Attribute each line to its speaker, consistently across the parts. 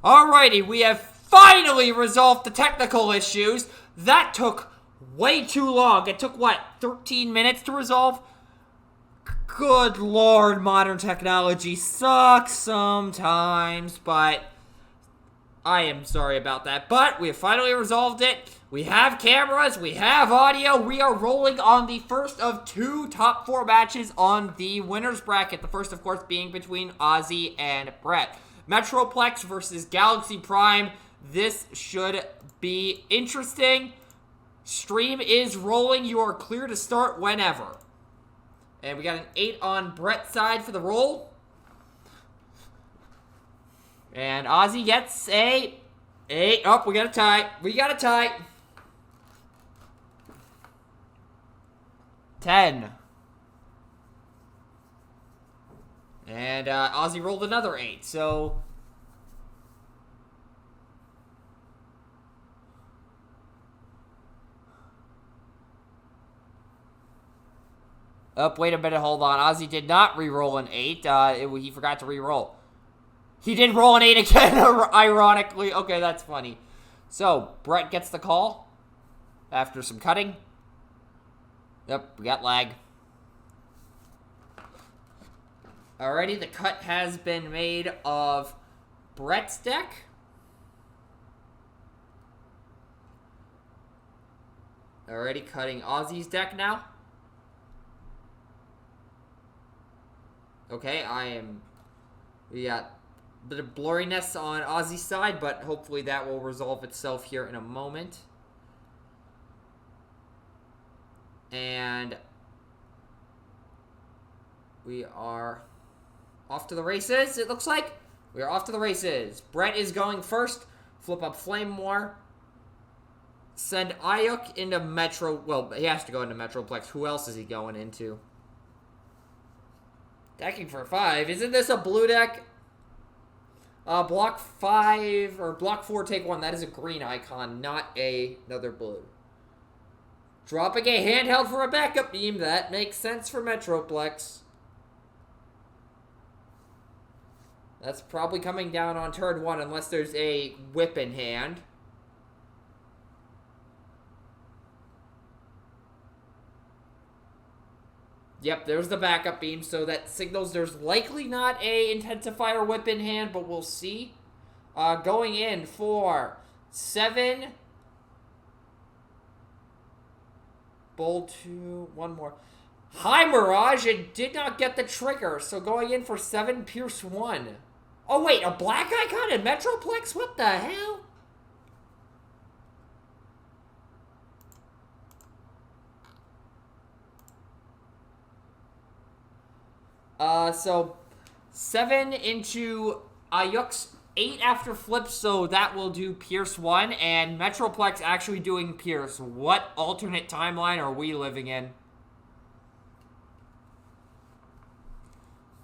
Speaker 1: Alrighty, we have finally resolved the technical issues. That took way too long. It took, what, 13 minutes to resolve? Good lord, modern technology sucks sometimes, but I am sorry about that. But we have finally resolved it. We have cameras, we have audio. We are rolling on the first of two top 4 matches on the winner's bracket. The first, of course, being between Ozzy and Brett. Metroplex versus Galaxy Prime. This should be interesting. Stream is rolling. You are clear to start whenever. And we got an 8 on Brett's side for the roll. And Ozzy gets a 8. Oh, we got a tie. We got a tie. 10. And Ozzy rolled another 8, so... Oh, wait a minute, hold on. Ozzy did not re-roll an 8. He forgot to re-roll. He did roll an 8 again, ironically. Okay, that's funny. So, Brett gets the call after some cutting. Yep, we got lag. Alrighty, the cut has been made of Brett's deck. Alrighty, cutting Ozzy's deck now. Okay, we got a bit of blurriness on Ozzy's side, but hopefully that will resolve itself here in a moment. And we are off to the races, it looks like. We are off to the races. Brett is going first. Flip up Flame War. Send Ayuk into Metro. Well, he has to go into Metroplex. Who else is he going into? Decking for 5. Isn't this a blue deck? Block 5, or block 4, take 1. That is a green icon, not another blue. Dropping a handheld for a backup beam. That makes sense for Metroplex. That's probably coming down on turn 1 unless there's a whip in hand. Yep, there's the backup beam, so that signals there's likely not a intensifier whip in hand, but we'll see. Going in for 7. Bold 2, 1 more. High Mirage, it did not get the trigger, so going in for 7, Pierce 1. Oh wait, a black icon in Metroplex? What the hell? So 7 into Ayuk's 8 after flip, so that will do Pierce 1, and Metroplex actually doing Pierce. What alternate timeline are we living in?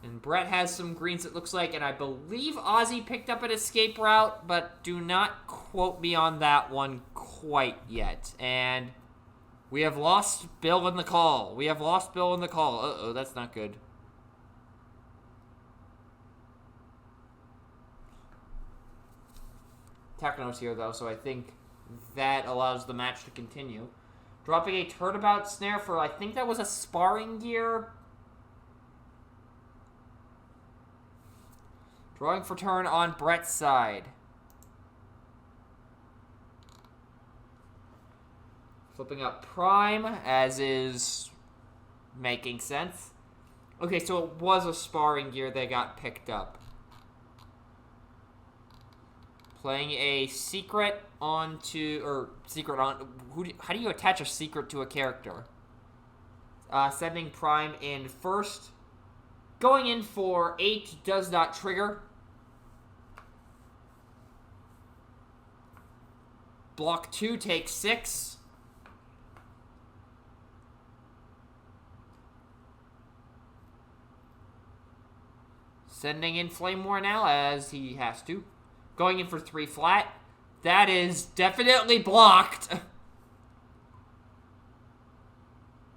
Speaker 1: And Brett has some greens, it looks like, and I believe Ozzy picked up an escape route, but do not quote me on that one quite yet. And we have lost Bill in the call. Uh-oh, that's not good. Techno's here, though, so I think that allows the match to continue. Dropping a turnabout snare for, I think that was a sparring gear. Drawing for turn on Brett's side. Flipping up Prime, as is making sense. Okay, so it was a sparring gear that got picked up. Playing a secret onto, or secret on, how do you attach a secret to a character? Sending Prime in first. Going in for 8 does not trigger. Block 2 takes 6. Sending in Flame War now, as he has to. Going in for 3 flat. That is definitely blocked.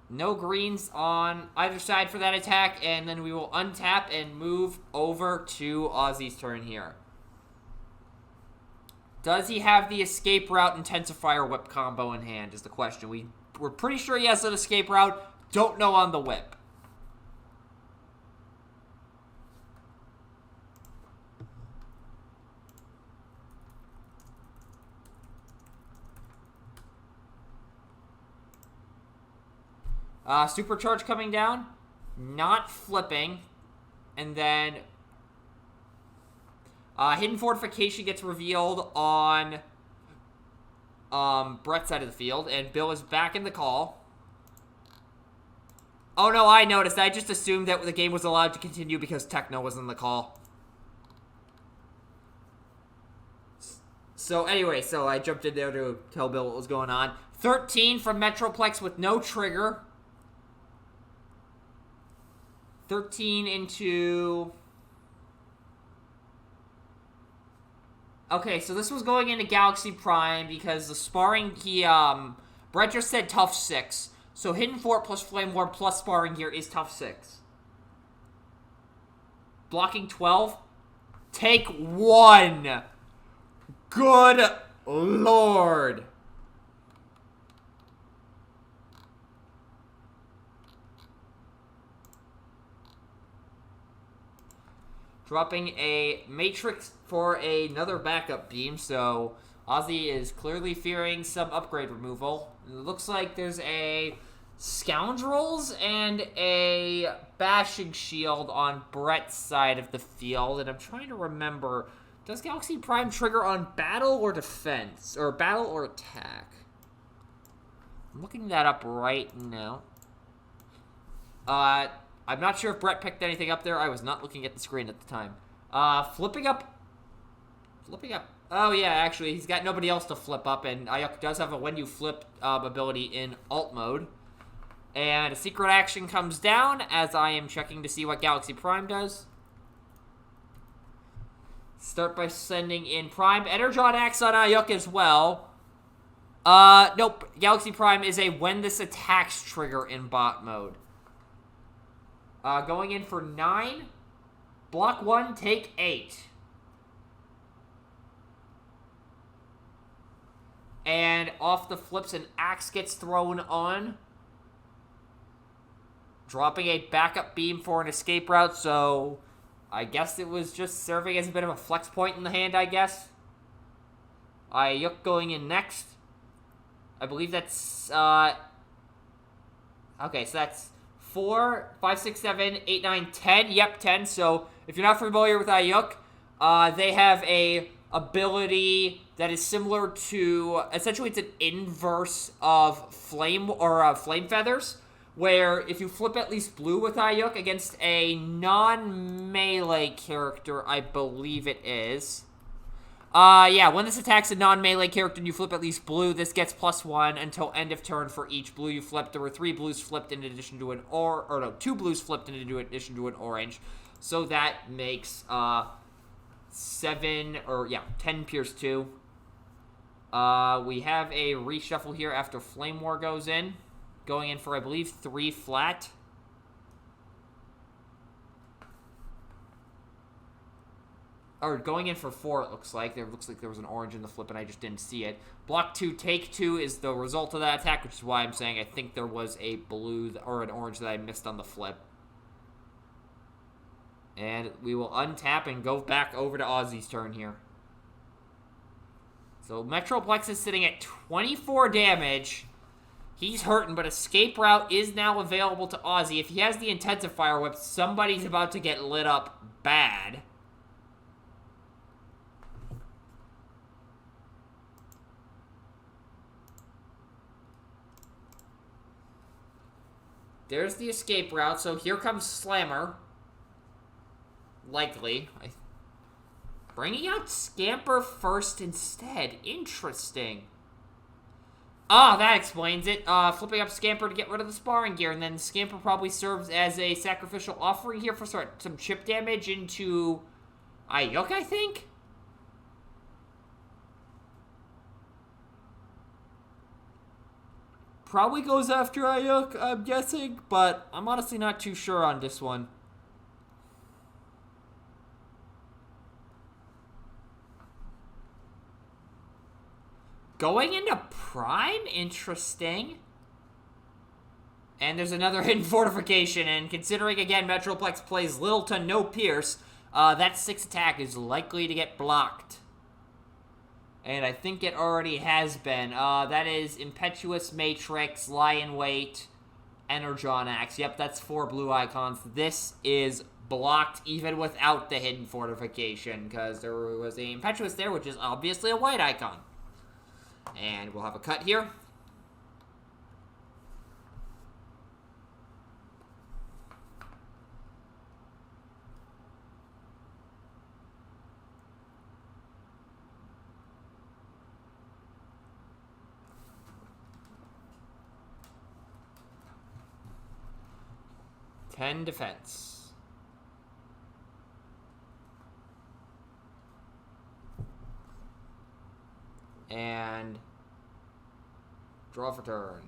Speaker 1: No greens on either side for that attack, and then we will untap and move over to Ozzy's turn here. Does he have the escape route intensifier whip combo in hand is the question. We're pretty sure he has an escape route. Don't know on the whip. Supercharge coming down. Not flipping. And then Hidden Fortification gets revealed on Brett's side of the field. And Bill is back in the call. Oh, no, I noticed. I just assumed that the game was allowed to continue because Techno was in the call. So, anyway, I jumped in there to tell Bill what was going on. 13 from Metroplex with no trigger. 13 into... Okay, so this was going into Galaxy Prime because the sparring Brett just said tough 6. So Hidden Fort plus Flame Ward plus sparring gear is tough 6. Blocking 12. Take 1. Good lord. Dropping a Matrix for another backup beam, so Ozzy is clearly fearing some upgrade removal. It looks like there's a Scoundrels and a Bashing Shield on Brett's side of the field, and I'm trying to remember, does Galaxy Prime trigger on battle or defense? Or battle or attack? I'm looking that up right now. I'm not sure if Brett picked anything up there. I was not looking at the screen at the time. Flipping up. Oh, yeah, actually, he's got nobody else to flip up, and Ayuk does have a when you flip ability in alt mode. And a secret action comes down as I am checking to see what Galaxy Prime does. Start by sending in Prime. Energon Axe on Ayuk as well. Nope. Galaxy Prime is a when this attacks trigger in bot mode. Going in for 9. Block 1, take 8. And off the flips, an axe gets thrown on. Dropping a backup beam for an escape route, so I guess it was just serving as a bit of a flex point in the hand, I guess. Ayuk going in next. I believe that's, okay, so that's 4, 5, 6, 7, 8, 9, 10. Yep, 10. So if you're not familiar with Ayuk, they have a ability that is similar to, essentially it's an inverse of Flame Feathers, where if you flip at least blue with Ayuk against a non-melee character, I believe it is. Yeah, when this attacks a non-melee character and you flip at least blue, this gets +1 until end of turn for each blue you flipped. There were 3 blues flipped in addition to 2 blues flipped in addition to an orange. So that makes, 10 Pierce 2. We have a reshuffle here after Flame War goes in. Going in for, I believe, 3 flat. Or going in for 4, it looks like. There looks like there was an orange in the flip and I just didn't see it. Block 2, take 2 is the result of that attack, which is why I'm saying I think there was a blue or an orange that I missed on the flip. And we will untap and go back over to Ozzy's turn here. So Metroplex is sitting at 24 damage. He's hurting, but escape route is now available to Ozzy. If he has the intensifier whip, somebody's about to get lit up bad. There's the escape route, so here comes Slammer. Likely. Bringing out Scamper first instead. Interesting. Ah, that explains it. Flipping up Scamper to get rid of the sparring gear, and then Scamper probably serves as a sacrificial offering here for some chip damage into Ayuk, I think? Probably goes after Ayuk, I'm guessing, but I'm honestly not too sure on this one. Going into Prime? Interesting. And there's another hidden fortification, and considering, again, Metroplex plays little to no Pierce, that 6 attack is likely to get blocked. And I think it already has been. That is Impetuous Matrix, Lion Weight, Energon Axe. Yep, that's 4 blue icons. This is blocked even without the hidden fortification, because there was a Impetuous there, which is obviously a white icon. And we'll have a cut here. Ten defense. And draw for turn.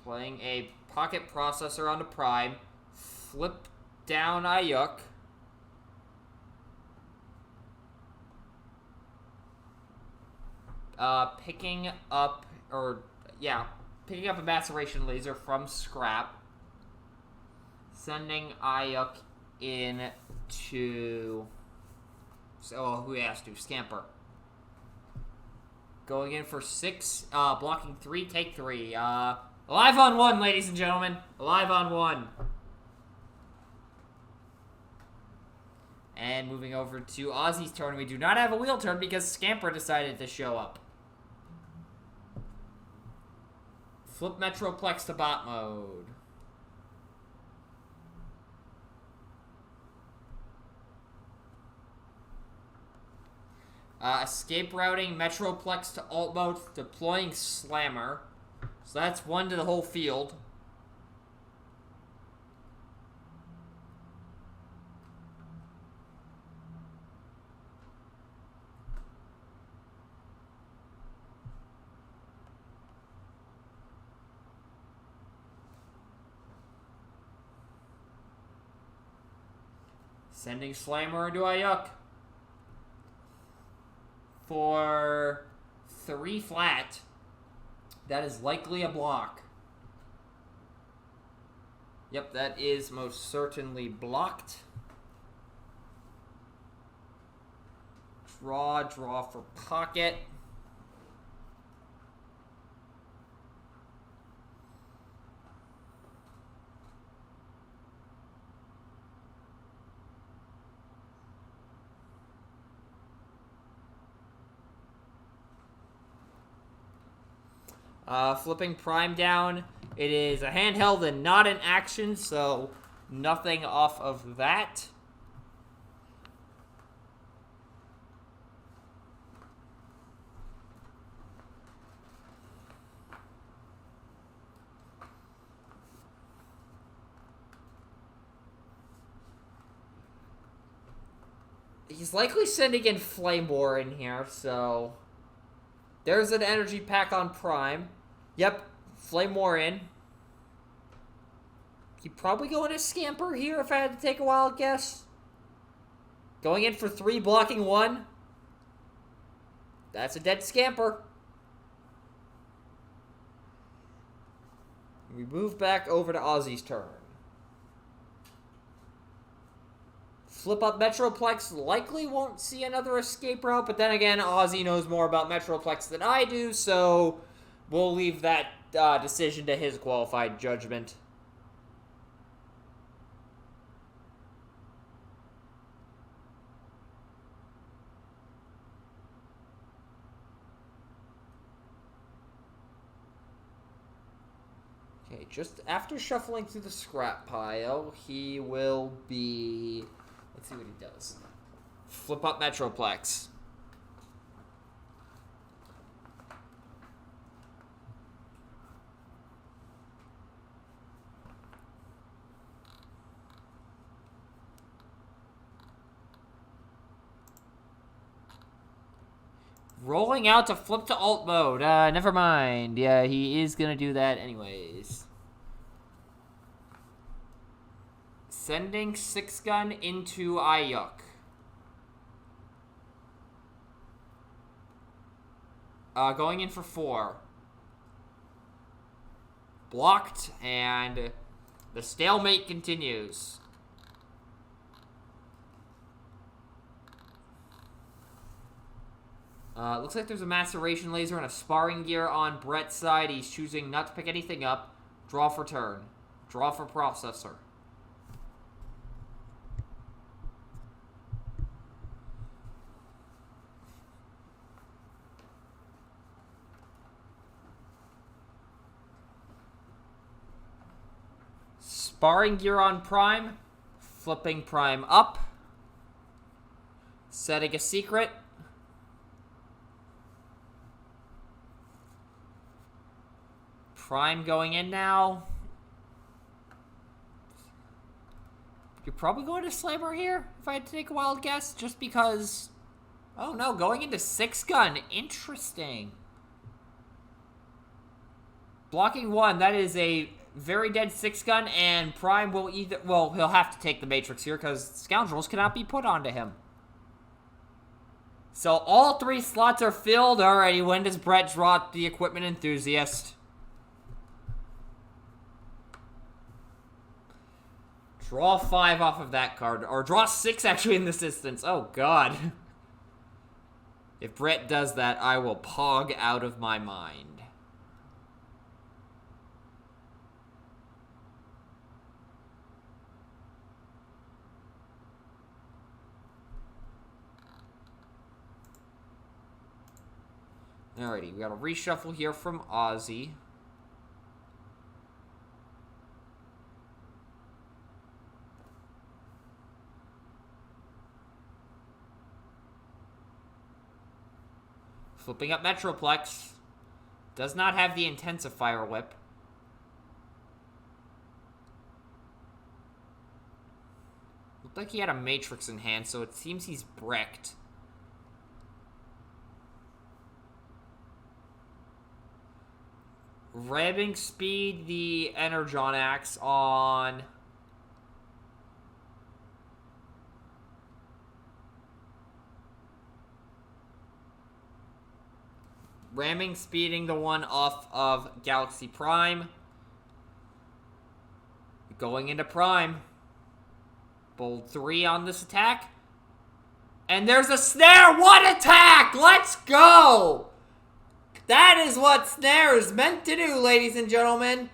Speaker 1: Playing a Pocket Processor onto Prime. Flip down Ayuk. Picking up a Maceration Laser from Scrap. Sending Ayuk in to... who has to? Scamper. Going in for 6, blocking 3, take 3. Alive on 1, ladies and gentlemen. Alive on 1. And moving over to Ozzy's turn, we do not have a wheel turn because Scamper decided to show up. Flip Metroplex to bot mode. Escape routing Metroplex to alt mode, deploying Slammer. So that's 1 to the whole field. Sending Slammer into Ayuk for 3 flat. That is likely a block. Yep, that is most certainly blocked. Draw for pocket. Flipping Prime down. It is a handheld and not an action, so nothing off of that. He's likely sending in Flame War in here, so... There's an energy pack on Prime. Yep, Flame War in. He'd probably go in a Scamper here if I had to take a wild guess. Going in for 3, blocking 1. That's a dead Scamper. We move back over to Ozzy's turn. Flip up Metroplex, likely won't see another escape route, but then again, Ozzy knows more about Metroplex than I do, so we'll leave that decision to his qualified judgment. Okay, just after shuffling through the scrap pile, he will be... Let's see what he does. Flip up Metroplex. Rolling out to flip to alt mode. Never mind. Yeah, he is going to do that anyways. Sending 6-gun into Ayuk. Going in for 4. Blocked, and the stalemate continues. Looks like there's a maceration laser and a sparring gear on Brett's side. He's choosing not to pick anything up. Draw for turn. Draw for processor. Sparring gear on Prime. Flipping Prime up. Setting a secret. Prime going in now. You're probably going to Slammer here, if I had to take a wild guess, just because... Oh no, going into 6-gun. Interesting. Blocking 1, that is a very dead 6-gun, and Prime will either... Well, he'll have to take the Matrix here, because Scoundrels cannot be put onto him. So all 3 slots are filled. Alrighty, when does Brett draw the Equipment Enthusiast? Draw 5 off of that card. Or draw 6, actually, in this instance. Oh, God. If Brett does that, I will pog out of my mind. Alrighty, we got a reshuffle here from Ozzy. Flipping up Metroplex. Does not have the Intensifier Whip. Looked like he had a Matrix in hand, so it seems he's bricked. Ramming speed the Energon Axe on... Ramming speeding the one off of Galaxy Prime. Going into Prime. Bold 3 on this attack. And there's a snare! What attack! Let's go! That is what Snare is meant to do, ladies and gentlemen.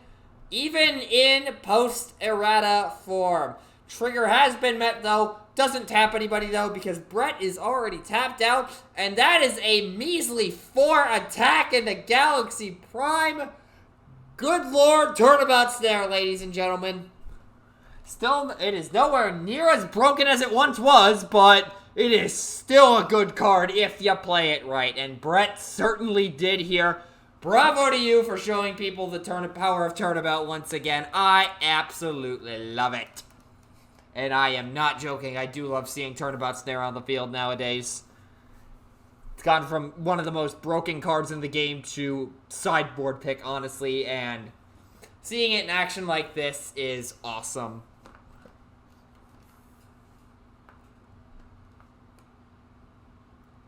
Speaker 1: Even in post-errata form. Trigger has been met, though. Doesn't tap anybody, though, because Brett is already tapped out. And that is a measly 4 attack in the Galaxy Prime. Good Lord, turnabout Snare, ladies and gentlemen. Still, it is nowhere near as broken as it once was, but it is still a good card if you play it right. And Brett certainly did here. Bravo to you for showing people the power of turnabout once again. I absolutely love it. And I am not joking. I do love seeing Turnabout Snare on the field nowadays. It's gone from one of the most broken cards in the game to sideboard pick, honestly. And seeing it in action like this is awesome.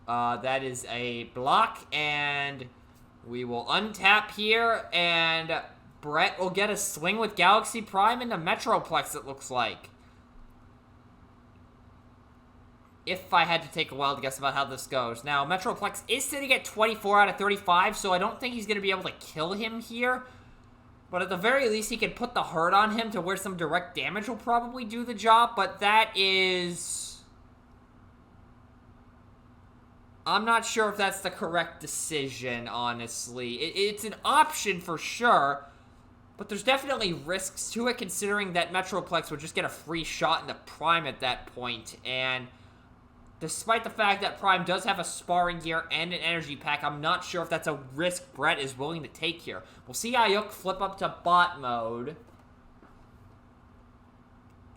Speaker 1: That is a block. And we will untap here. And Brett will get a swing with Galaxy Prime into Metroplex, it looks like. If I had to take a wild guess about how this goes. Now, Metroplex is sitting at 24 out of 35, so I don't think he's going to be able to kill him here. But at the very least, he can put the hurt on him to where some direct damage will probably do the job. But that is... I'm not sure if that's the correct decision, honestly. It's an option for sure. But there's definitely risks to it, considering that Metroplex would just get a free shot in the Prime at that point. And... despite the fact that Prime does have a sparring gear and an energy pack, I'm not sure if that's a risk Brett is willing to take here. We'll see Ayuk flip up to bot mode.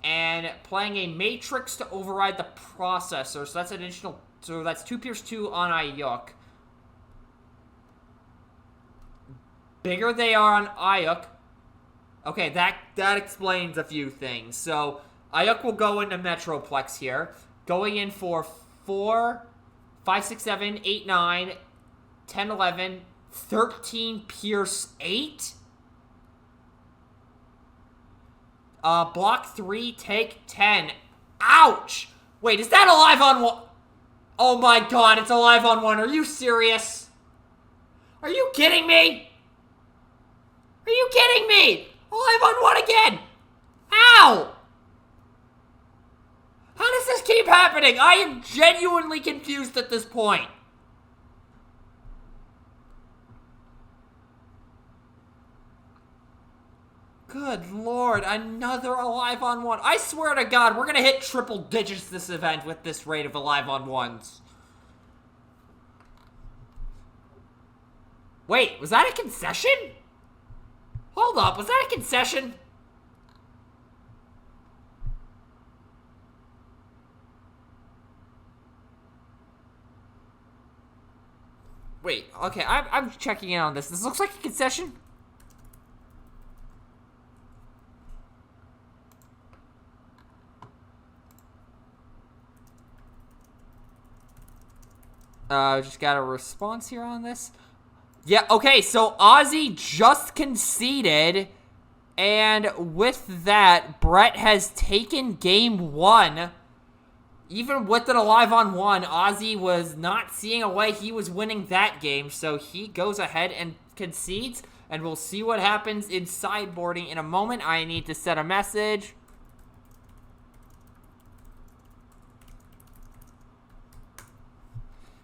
Speaker 1: And playing a Matrix to override the processor. So that's additional. So that's 2 Pierce 2 on Ayuk. Bigger they are on Ayuk. Okay, that explains a few things. So Ayuk will go into Metroplex here. Going in for 4, 5, 6, 7, 8, 9, 10, 11, 13, Pierce 8. Block 3, take 10. Ouch! Wait, is that a live on 1? Oh my god, it's a live on 1. Are you serious? Are you kidding me? Are you kidding me? A live on 1 again! How? How does this keep happening? I am genuinely confused at this point. Good lord, another alive on 1. I swear to god, we're gonna hit triple digits this event with this rate of alive on 1s. Wait, was that a concession? Hold up, was that a concession? Wait, okay, I'm checking in on this. This looks like a concession. Just got a response here on this. Yeah, okay, so Ozzy just conceded, and with that, Brett has taken game 1. Even with it alive on 1, Ozzy was not seeing a way he was winning that game, so he goes ahead and concedes, and we'll see what happens in sideboarding in a moment. I need to set a message.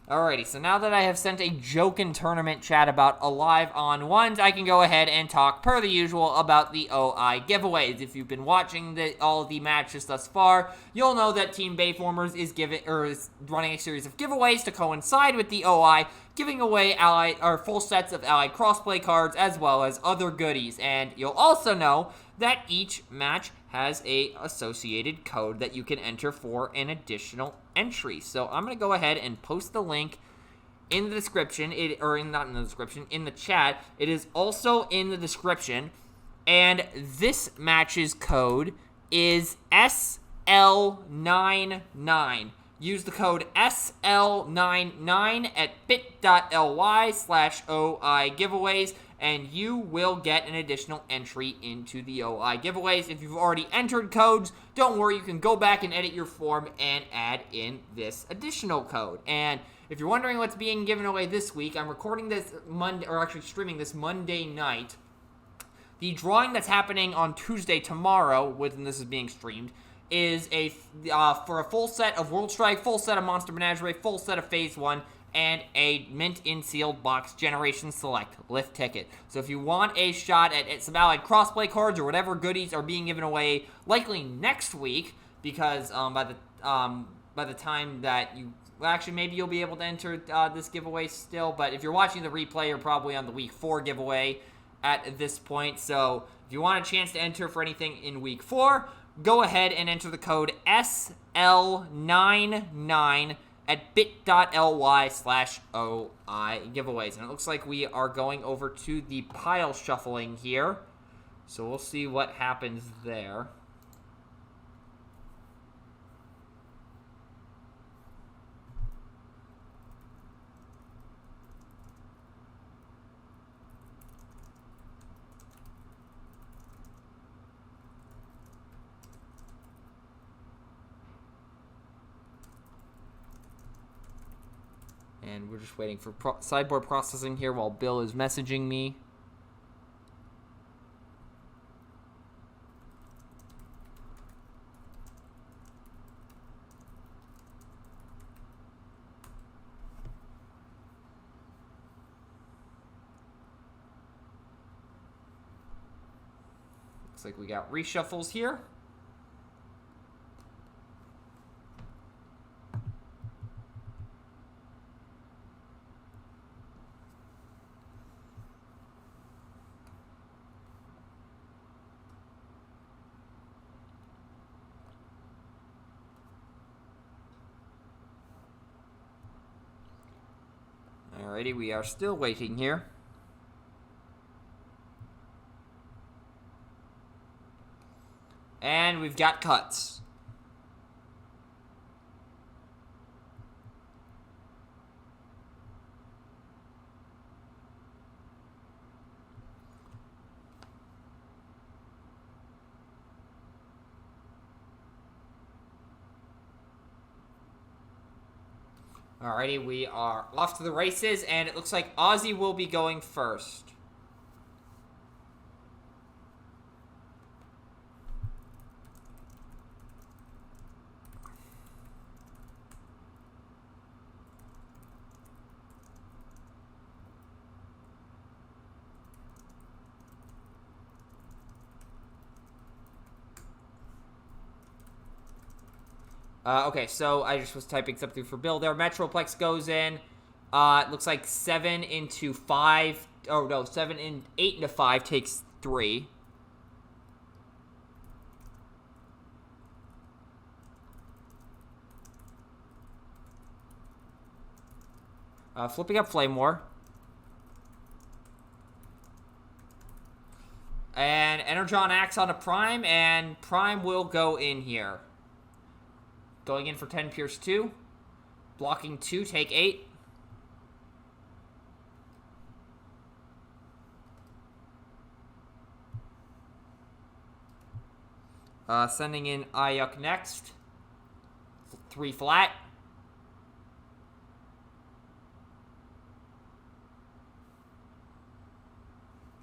Speaker 1: Alrighty, so now that I have sent a joke in tournament chat about alive on 1s, I can go ahead and talk, per the usual, about the OI giveaways. If you've been watching all of the matches thus far, you'll know that Team Bayformers is running a series of giveaways to coincide with the OI, giving away full sets of Allied Crossplay cards as well as other goodies. And you'll also know that each match has a associated code that you can enter for an additional entry. So I'm going to go ahead and post the link in the description, not in the description, in the chat. It is also in the description, and this match's code is SL99. Use the code SL99 at bit.ly/OI giveaways, and you will get an additional entry into the OI giveaways. If you've already entered codes, don't worry, you can go back and edit your form and add in this additional code. And if you're wondering what's being given away this week, I'm recording this Monday, or actually streaming this Monday night. The drawing that's happening on Tuesday, tomorrow, when this is being streamed, is for a full set of World Strike, full set of Monster Menagerie, full set of Phase 1, and a mint in sealed box Generation Select lift ticket. So if you want a shot at some Allied Crossplay cards or whatever goodies are being given away, likely next week, because by the time that you, well, actually maybe you'll be able to enter this giveaway still. But if you're watching the replay, you're probably on the week 4 giveaway at this point. So if you want a chance to enter for anything in week 4, go ahead and enter the code SL99 at bit.ly/OI giveaways. And it looks like we are going over to the pile shuffling here. So we'll see what happens there. And we're just waiting for sideboard processing here while Bill is messaging me. Looks like we got reshuffles here. Alrighty, we are still waiting here. And we've we've got cuts. Alrighty, we are off to the races, and it looks like Ozzy will be going first. Okay, so I just was typing something for Bill there. Metroplex goes in. It looks like 7 into 5. Oh, no, 8 into 5 takes 3. Flipping up Flame War. And Energon acts on a Prime, and Prime will go in here. Going in for 10, Pierce 2. Blocking 2, take 8. Sending in Ayuk next. 3 flat.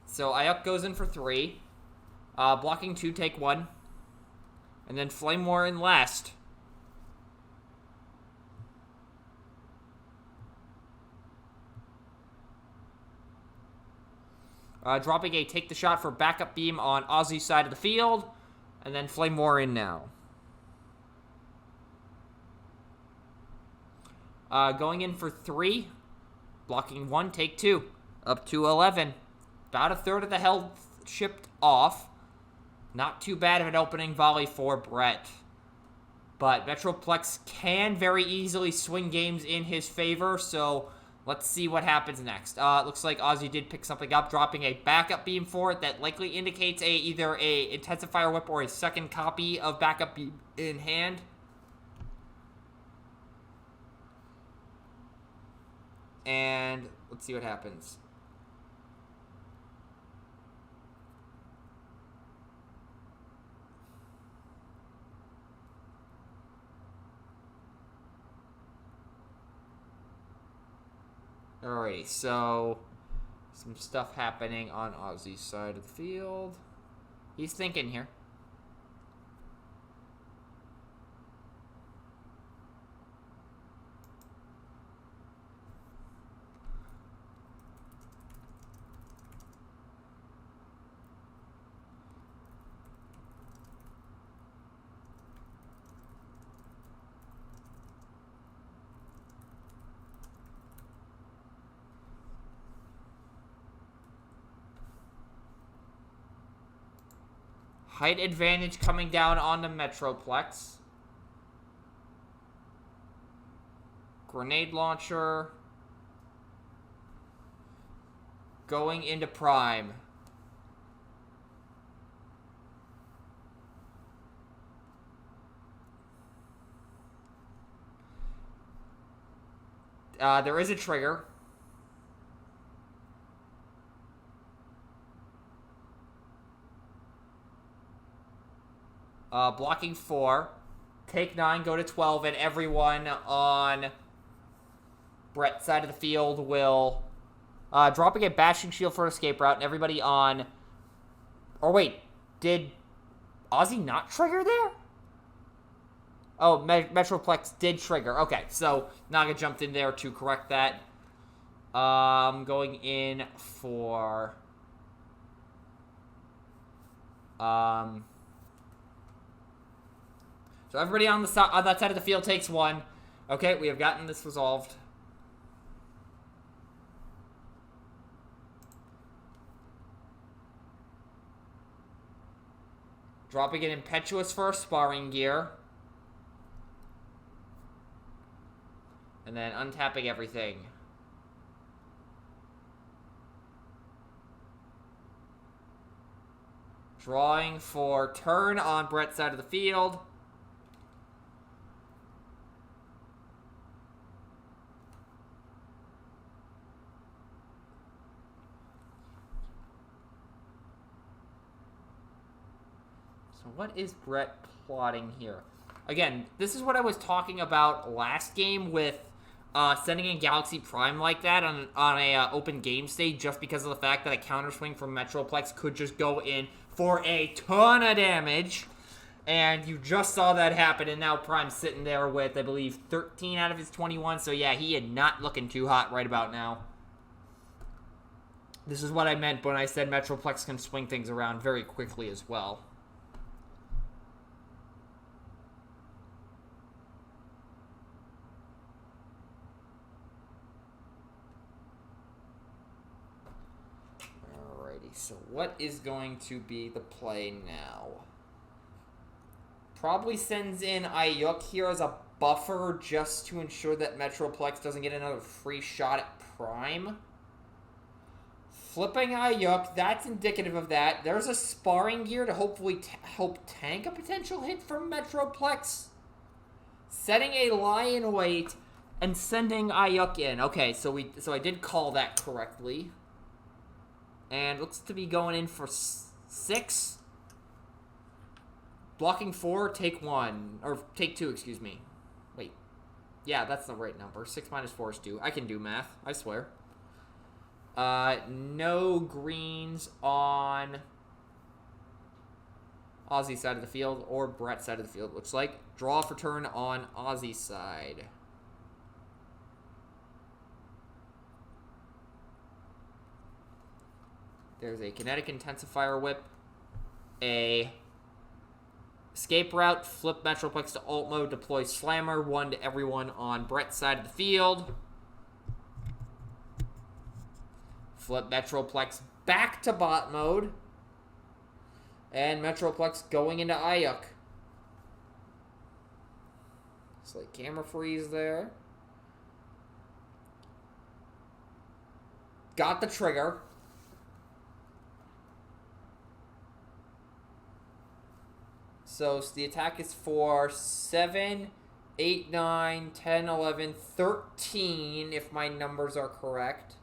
Speaker 1: So Ayuk goes in for 3. Blocking 2, take 1. And then Flame War in last. Dropping a take the shot for backup beam on Ozzy's side of the field. And then Flame War in now. Going in for 3. Blocking 1, take 2. Up to 11. About a third of the health shipped off. Not too bad of an opening volley for Brett. But Metroplex can very easily swing games in his favor, so let's see what happens next. It looks like Ozzy did pick something up, dropping a backup beam for it that likely indicates either a Intensifier Whip or a second copy of backup beam in hand. And let's see what happens. Alrighty, so some stuff happening on Ozzy's side of the field. He's thinking here. Height advantage coming down on the Metroplex. Grenade launcher. Going into Prime. There is a trigger. Blocking 4. Take 9, go to 12, and everyone on Brett's side of the field will... dropping a bashing shield for escape route, and everybody on... Or wait, did Ozzy not trigger there? Oh, Metroplex did trigger. Okay, so Naga jumped in there to correct that. Going in for... So everybody on that side of the field takes 1. Okay, we have gotten this resolved. Dropping an Impetuous for sparring gear. And then untapping everything. Drawing for turn on Brett's side of the field. So what is Brett plotting here? Again, this is what I was talking about last game with sending in Galaxy Prime like that on a open game state, just because of the fact that a counter swing from Metroplex could just go in for a ton of damage. And you just saw that happen, and now Prime's sitting there with, I believe, 13 out of his 21. So yeah, he is not looking too hot right about now. This is what I meant when I said Metroplex can swing things around very quickly as well. So what is going to be the play now? Probably sends in Ayuk here as a buffer just to ensure that Metroplex doesn't get another free shot at Prime. Flipping Ayuk, that's indicative of that. There's a sparring gear to hopefully help tank a potential hit from Metroplex. Setting a lie in wait and sending Ayuk in. Okay, so I did call that correctly. And looks to be going in for 6. Blocking 4, take 1. Or take 2, excuse me. Wait. Yeah, that's the right number. 6 minus 4 is 2. I can do math, I swear. No greens on Ozzy's side of the field or Brett's side of the field, it looks like. Draw for turn on Ozzy's side. There's a kinetic intensifier whip, a escape route, flip Metroplex to alt mode, deploy slammer, 1 to everyone on Brett's side of the field. Flip Metroplex back to bot mode. And Metroplex going into Ayuk. Slight camera freeze there. Got the trigger. So the attack is for 7, 8, 9, 10, 11, 13, if my numbers are correct.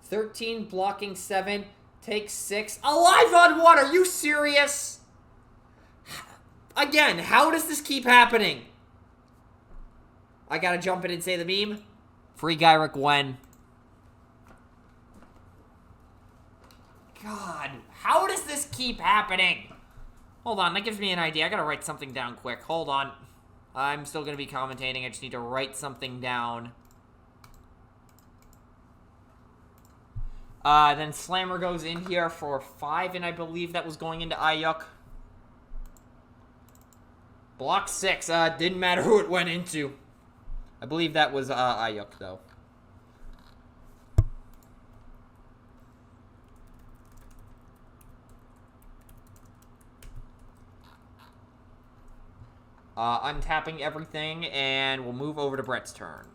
Speaker 1: $13, blocking 7, takes 6. Alive on 1, are you serious? Again, how does this keep happening? I gotta jump in and say the meme. Free Gyrick when. God, how does this keep happening? Hold on, that gives me an idea. I gotta write something down quick. Hold on. I'm still gonna be commentating. I just need to write something down. Then Slammer goes in here for 5, and I believe that was going into Ayuk. Block 6. Didn't matter who it went into. I believe that was Ayuk, though. Untapping everything, and we'll move over to Brett's turn.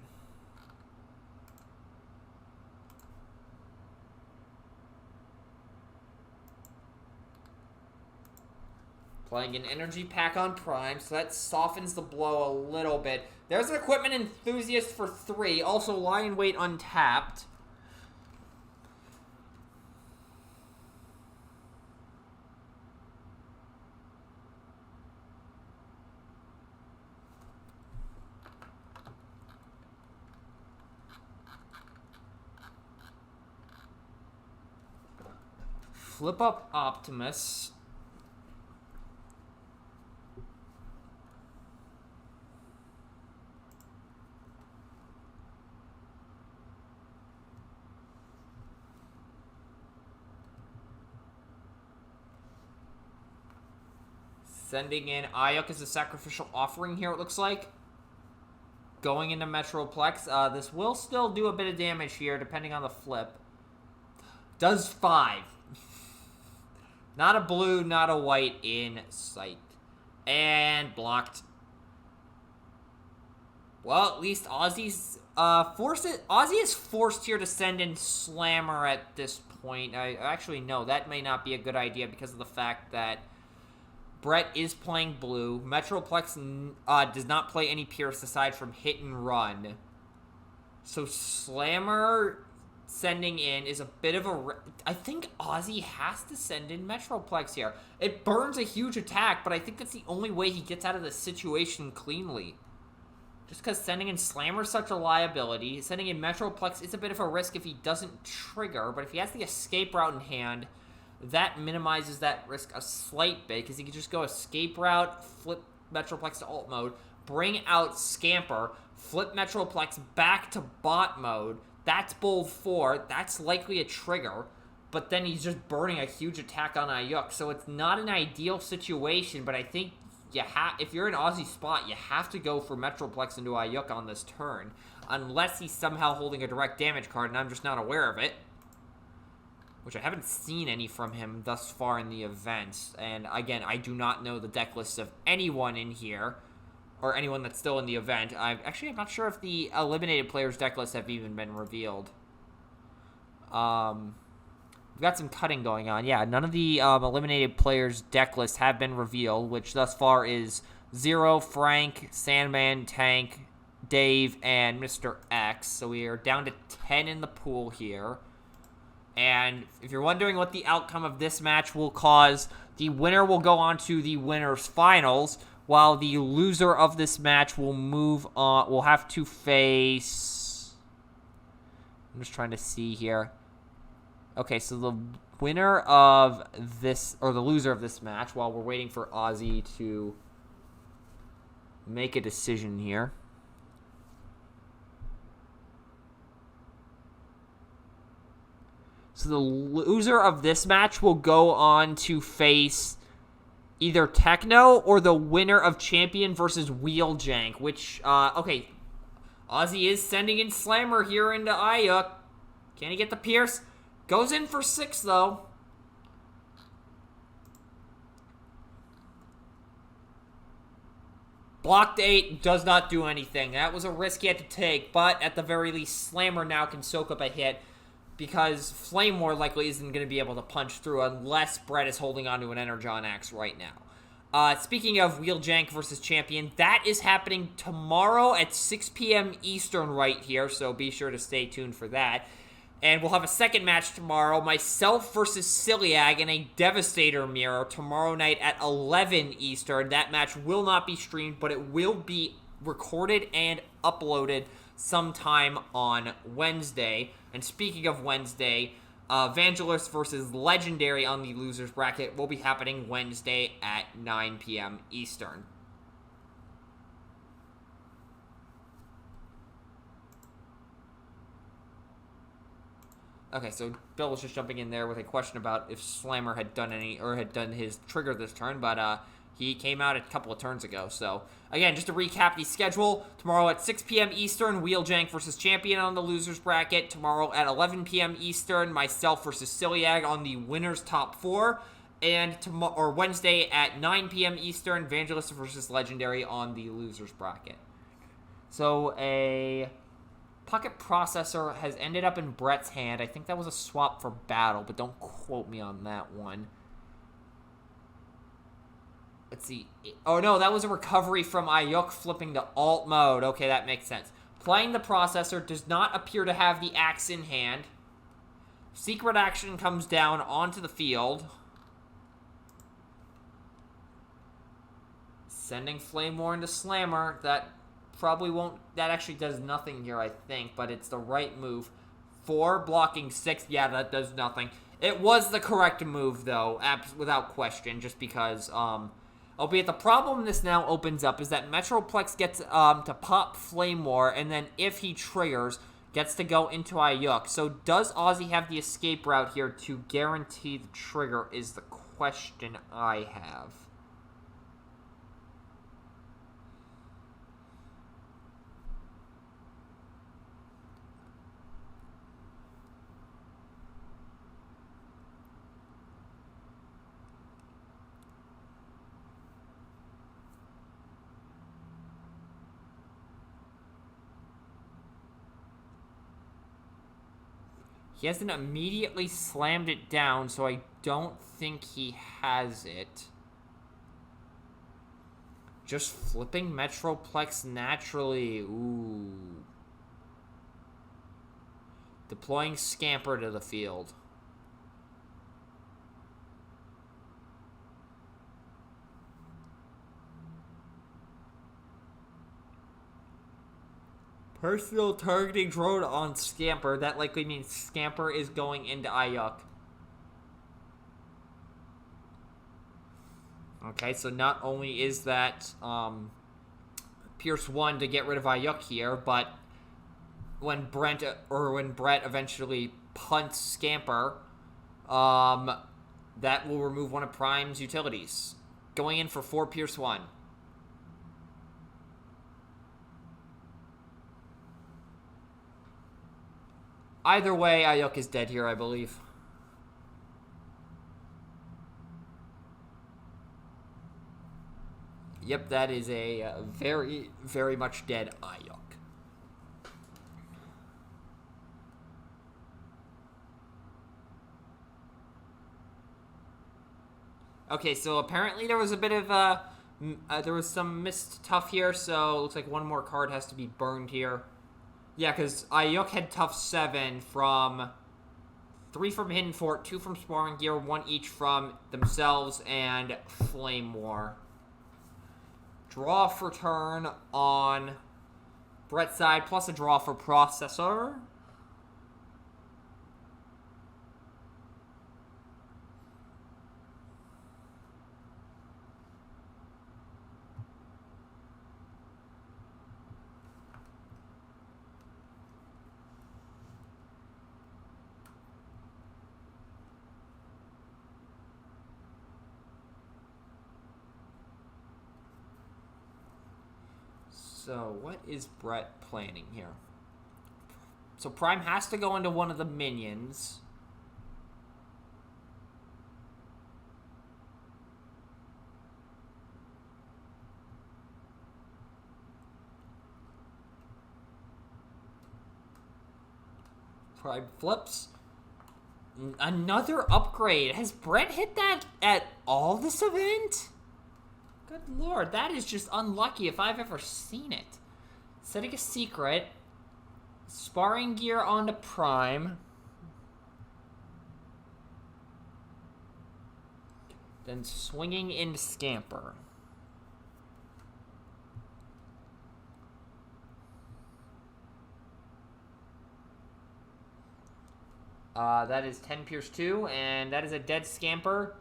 Speaker 1: Playing an energy pack on Prime, so that softens the blow a little bit. There's an equipment enthusiast for 3. Also, Lion Weight untapped. Flip up Optimus. Sending in Ayuk as a sacrificial offering here, it looks like. Going into Metroplex. This will still do a bit of damage here, depending on the flip. Does 5. Not a blue, not a white in sight. And blocked. Well, at least Ozzy's Ozzy is forced here to send in Slammer at this point. I actually no, that may not be a good idea because of the fact that Brett is playing blue. Metroplex does not play any Pierce aside from hit and run. So Slammer sending in is a bit of a... I think Ozzy has to send in Metroplex here. It burns a huge attack, but I think that's the only way he gets out of the situation cleanly. Just because sending in Slammer is such a liability. Sending in Metroplex is a bit of a risk if he doesn't trigger, but if he has the escape route in hand, that minimizes that risk a slight bit, because he can just go escape route, flip Metroplex to alt mode, bring out Scamper, flip Metroplex back to bot mode. That's bold 4. That's likely a trigger, but then he's just burning a huge attack on Ayuk, so it's not an ideal situation, but I think if you're in Ozzy's spot, you have to go for Metroplex into Ayuk on this turn, unless he's somehow holding a direct damage card, and I'm just not aware of it. Which I haven't seen any from him thus far in the events. And again, I do not know the deck lists of anyone in here, or anyone that's still in the event. I'm not sure if the eliminated players' deck lists have even been revealed. We've got some cutting going on. Yeah, none of the eliminated players' deck lists have been revealed, which thus far is Zero, Frank, Sandman, Tank, Dave, and Mr. X. So we are down to 10 in the pool here. And if you're wondering what the outcome of this match will cause, the winner will go on to the winners' finals, while the loser of this match will move on, will have to face... I'm just trying to see here. Okay, so the winner of this, or the loser of this match, while we're waiting for Ozzy to make a decision here. So the loser of this match will go on to face either Techno or the winner of Champion versus Wheeljank, which, okay, Ozzy is sending in Slammer here into Ayuk. Can he get the Pierce? Goes in for 6, though. Blocked 8, does not do anything. That was a risk he had to take, but at the very least, Slammer now can soak up a hit, because Flame War likely isn't going to be able to punch through unless Brett is holding on to an Energon Axe right now. Speaking of Wheeljank versus Champion, that is happening tomorrow at 6 p.m. Eastern right here, so be sure to stay tuned for that. And we'll have a second match tomorrow, myself versus Ciliag in a Devastator mirror tomorrow night at 11 Eastern. That match will not be streamed, but it will be recorded and uploaded sometime on Wednesday. And speaking of Wednesday, Vangelis versus Legendary on the losers bracket will be happening Wednesday at 9 p.m. Eastern. Okay, so Bill was just jumping in there with a question about if Slammer had done his trigger this turn, but he came out a couple of turns ago. So, again, just to recap the schedule, tomorrow at 6 p.m. Eastern, Wheeljank versus Champion on the losers bracket. Tomorrow at 11 p.m. Eastern, myself versus Ciliag on the winners top 4. And Wednesday at 9 p.m. Eastern, Vangelis versus Legendary on the losers bracket. So, a Pocket Processor has ended up in Brett's hand. I think that was a swap for Battle, but don't quote me on that one. Let's see. Oh, no, that was a recovery from Ayuk flipping to alt mode. Okay, that makes sense. Playing the Processor does not appear to have the axe in hand. Secret action comes down onto the field. Sending Flame War into Slammer. That probably won't... That actually does nothing here, I think, but it's the right move. 4, blocking 6. Yeah, that does nothing. It was the correct move, though, without question, just because... Albeit the problem this now opens up is that Metroplex gets to pop Flame War, and then if he triggers, gets to go into Ayuk. So does Ozzy have the escape route here to guarantee the trigger is the question I have. He hasn't immediately slammed it down, so I don't think he has it. Just flipping Metroplex naturally. Ooh. Deploying Scamper to the field. Personal targeting drone on Scamper. That likely means Scamper is going into Ayuk. Okay, so not only is that Pierce 1 to get rid of Ayuk here, but when Brett eventually punts Scamper, that will remove one of Prime's utilities. Going in for 4 Pierce 1. Either way, Ayuk is dead here, I believe. Yep, that is a very, very much dead Ayuk. Okay, so apparently there was a bit of there was some missed tough here, so it looks like one more card has to be burned here. Yeah, because Ayuk had tough 7 from 3 from Hidden Fort, 2 from Sparring Gear, 1 each from themselves and Flame War. Draw for turn on Brett's side, plus a draw for Processor. So, what is Brett planning here? So, Prime has to go into one of the minions. Prime flips. Another upgrade. Has Brett hit that at all this event? Good lord, that is just unlucky if I've ever seen it. Setting a secret. Sparring Gear onto Prime. Then swinging into Scamper. That is 10 Pierce 2, and that is a dead Scamper.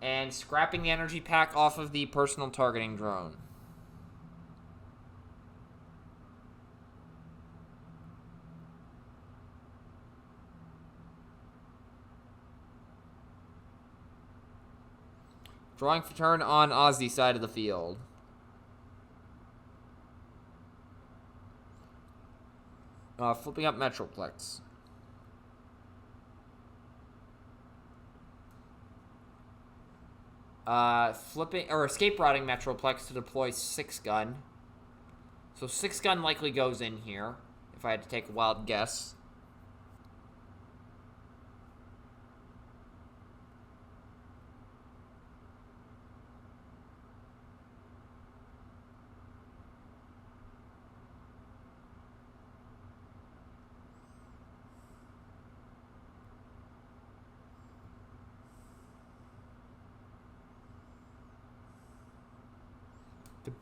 Speaker 1: And scrapping the energy pack off of the personal targeting drone. Drawing for turn on Ozzy side of the field. Flipping up Metroplex. Flipping or escape routing Metroplex to deploy 6-gun. So 6-gun likely goes in here, if I had to take a wild guess.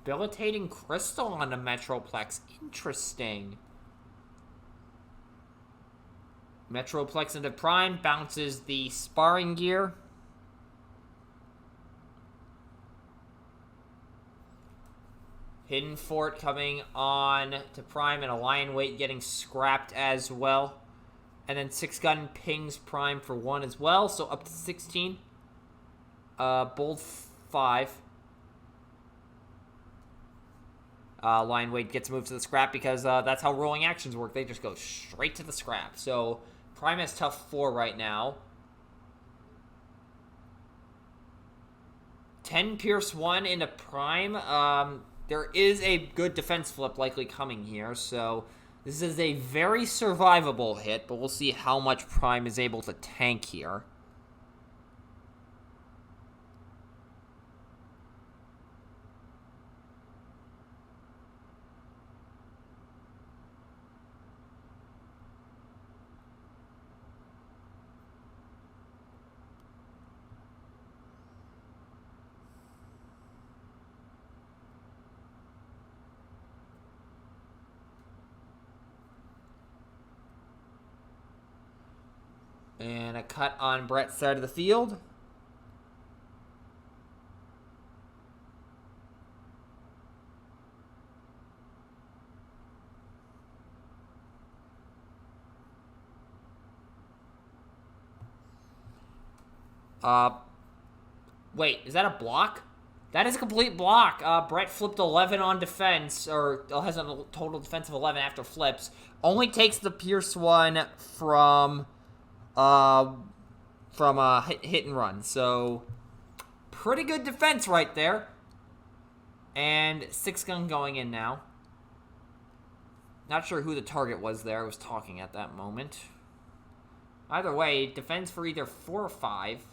Speaker 1: Debilitating Crystal on a Metroplex. Interesting. Metroplex into Prime. Bounces the Sparring Gear. Hidden Fort coming on to Prime. And a Lion Weight getting scrapped as well. And then 6-gun pings Prime for 1 as well. So up to 16. Bold 5. Lion Weight gets moved to the scrap because that's how rolling actions work. They just go straight to the scrap. So Prime has tough 4 right now. 10 Pierce 1 into Prime. There is a good defense flip likely coming here. So This is a very survivable hit, but we'll see how much Prime is able to tank here. And a cut on Brett's side of the field. Wait, is that a block? That is a complete block. Brett flipped 11 on defense, or has a total defense of 11 after flips. Only takes the Pierce one from hit and run. So, pretty good defense right there. And 6-gun going in now. Not sure who the target was there. I was talking at that moment. Either way, defense for either 4 or 5.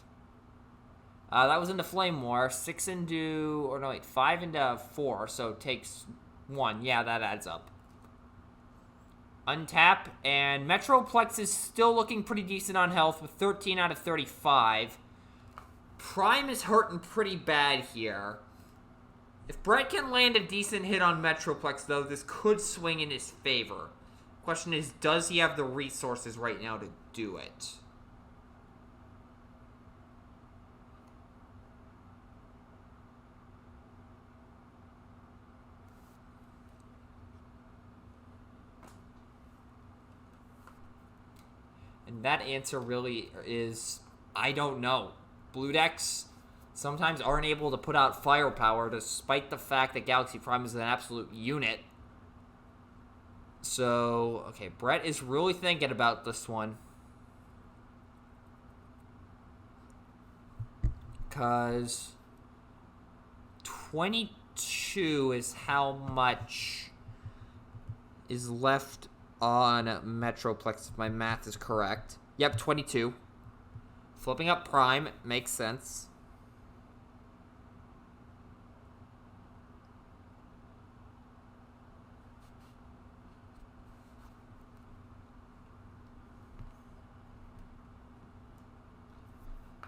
Speaker 1: That was into Flame War. 5 into 4, so it takes 1. Yeah, that adds up. Untap, and Metroplex is still looking pretty decent on health with 13 out of 35. Prime is hurting pretty bad here. If Brett can land a decent hit on Metroplex, though, this could swing in his favor. Question is, does he have the resources right now to do it? And that answer really is, I don't know. Blue decks sometimes aren't able to put out firepower despite the fact that Galaxy Prime is an absolute unit. So, okay, Brett is really thinking about this one. Because 22 is how much is left on Metroplex, if my math is correct. Yep, 22. Flipping up Prime makes sense.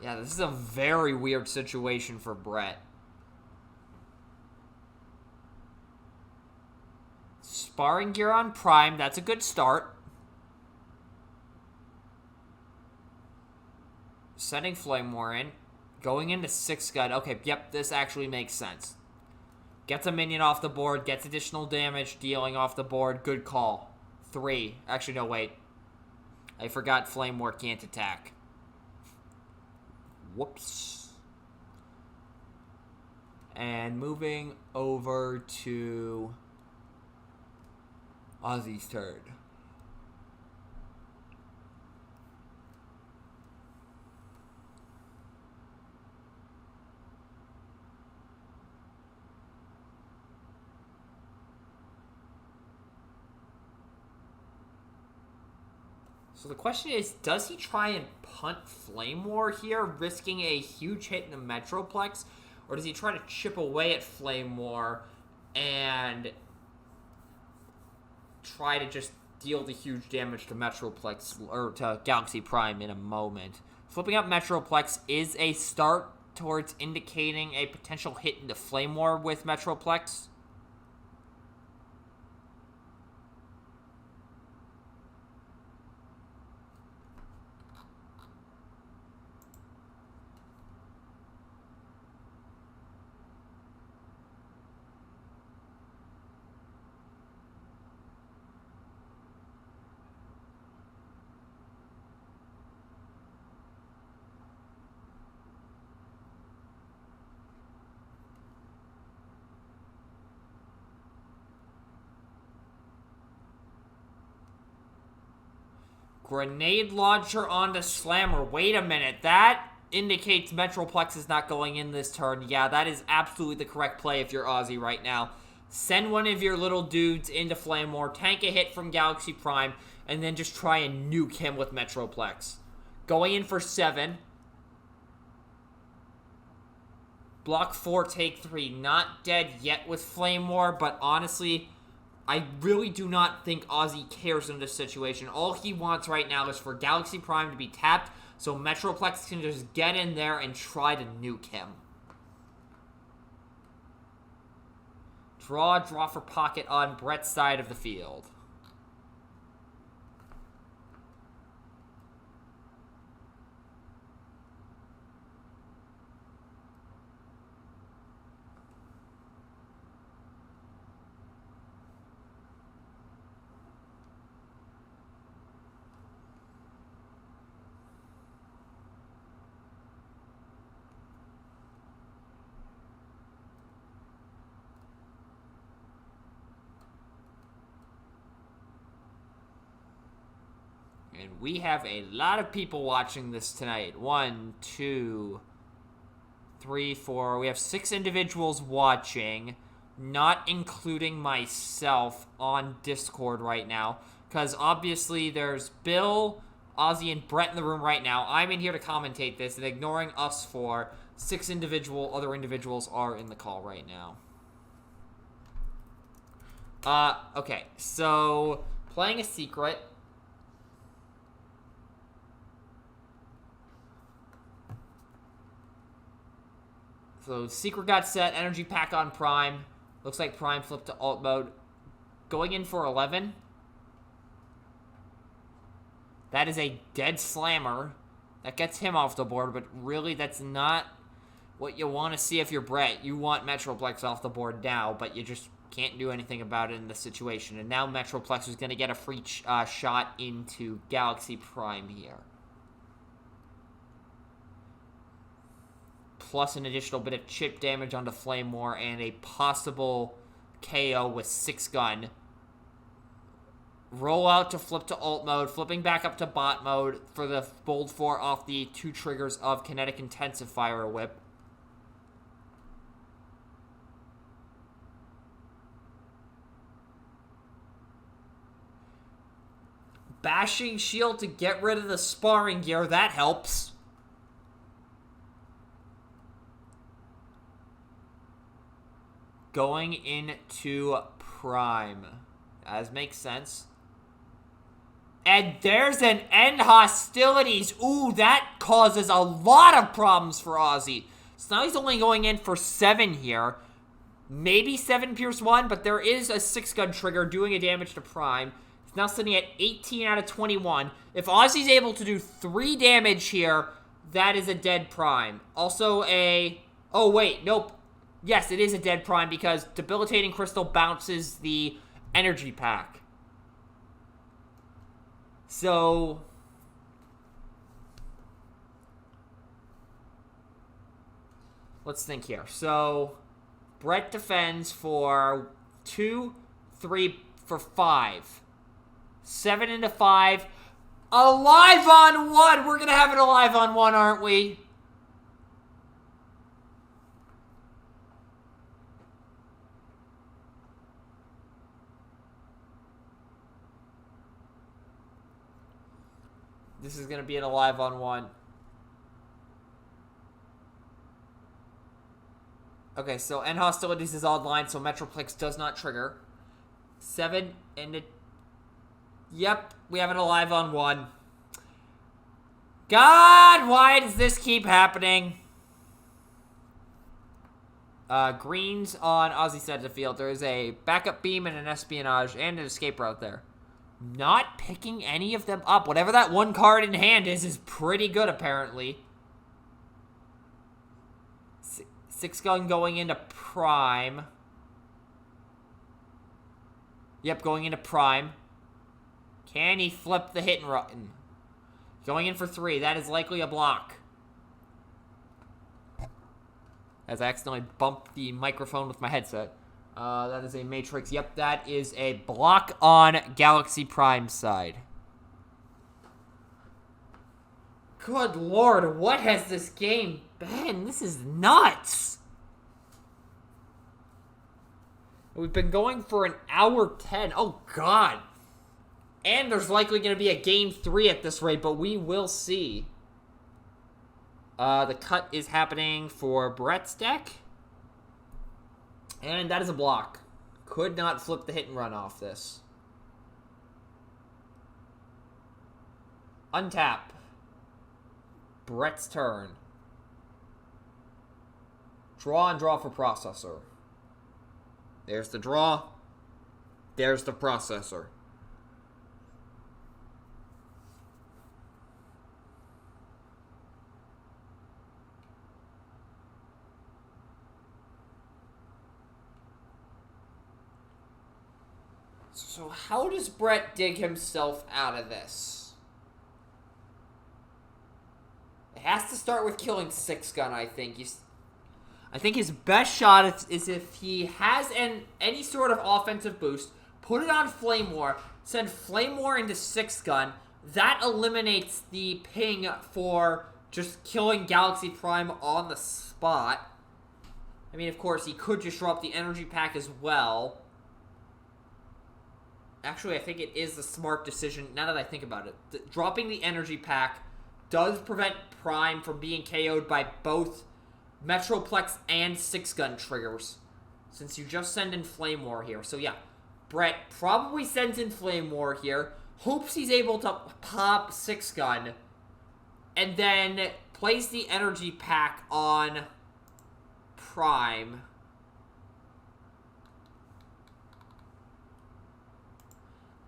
Speaker 1: Yeah, this is a very weird situation for Brett. Sparring gear on Prime, that's a good start. Setting Flame War in. Going into 6-gun. Okay, yep, this actually makes sense. Gets a minion off the board, gets additional damage, dealing off the board. Good call. 3. Actually, no, wait. I forgot Flame War can't attack. Whoops. And moving over to Ozzy's turn. So the question is, does he try and punt Flame War here, risking a huge hit in the Metroplex? Or does he try to chip away at Flame War and try to just deal the huge damage to Metroplex, or to Galaxy Prime in a moment? Flipping up Metroplex is a start towards indicating a potential hit into Flame War with Metroplex. Grenade launcher onto Slammer. Wait a minute. That indicates Metroplex is not going in this turn. Yeah, that is absolutely the correct play if you're Ozzy right now. Send one of your little dudes into Flame War, tank a hit from Galaxy Prime, and then just try and nuke him with Metroplex. Going in for 7. Block 4, take 3. Not dead yet with Flame War, but honestly, I really do not think Ozzy cares in this situation. All he wants right now is for Galaxy Prime to be tapped, so Metroplex can just get in there and try to nuke him. Draw for pocket on Brett's side of the field. And we have a lot of people watching this tonight. 1, 2, 3, 4. We have 6 individuals watching, not including myself on Discord right now. Because obviously there's Bill, Ozzy, and Brett in the room right now. I'm in here to commentate this, and ignoring us for 6 other individuals are in the call right now. Okay, so playing a secret. So, Secret got set, Energy Pack on Prime. Looks like Prime flipped to alt mode. Going in for 11. That is a dead slammer. That gets him off the board, but really that's not what you want to see if you're Brett. You want Metroplex off the board now, but you just can't do anything about it in this situation. And now Metroplex is going to get a free shot into Galaxy Prime here. Plus an additional bit of chip damage onto Flame War and a possible KO with 6 gun. Roll out to flip to alt mode, flipping back up to bot mode for the bold 4 off the 2 triggers of Kinetic Intensifier Whip. Bashing Shield to get rid of the sparring gear, that helps. Going into Prime. As makes sense. And there's an end hostilities. Ooh, that causes a lot of problems for Ozzy. So now he's only going in for 7 here. Maybe 7 Pierce 1, but there is a 6-gun trigger doing a damage to Prime. He's now sitting at 18 out of 21. If Ozzy's able to do 3 damage here, that is a dead Prime. Also a... Oh, wait, nope. Yes, it is a dead Prime because Debilitating Crystal bounces the Energy Pack. So... let's think here. So, Brett defends for 2, 3, for 5. 7 into 5. Alive on 1! We're gonna have it alive on 1, aren't we? This is going to be an alive on 1. Okay, so end hostilities is online, so Metroplex does not trigger. 7 and it... Yep, we have it alive on 1. God, why does this keep happening? Greens on Ozzy side of the field. There is a backup beam and an espionage and an escape route there. Not picking any of them up. Whatever that 1 card in hand is pretty good, apparently. 6-gun going into Prime. Yep, going into Prime. Can he flip the hit and run? Going in for 3. That is likely a block. As I accidentally bumped the microphone with my headset. That is a Matrix. Yep, that is a block on Galaxy Prime side. Good lord, what has this game been? This is nuts. We've been going for an hour 10. Oh, God. And there's likely going to be a game 3 at this rate, but we will see. The cut is happening for Brett's deck. And that is a block. Could not flip the hit and run off this. Untap. Brett's turn. Draw and draw for processor. There's the draw. There's the processor. So how does Brett dig himself out of this? It has to start with killing 6-gun, I think. I think his best shot is if he has any sort of offensive boost, put it on Flame War, send Flame War into 6-gun. That eliminates the ping for just killing Galaxy Prime on the spot. I mean, of course, he could just drop the energy pack as well. Actually, I think it is the smart decision, now that I think about it. Dropping the energy pack does prevent Prime from being KO'd by both Metroplex and 6-gun triggers, since you just send in Flame War here. So yeah, Brett probably sends in Flame War here, hopes he's able to pop 6-gun, and then plays the energy pack on Prime.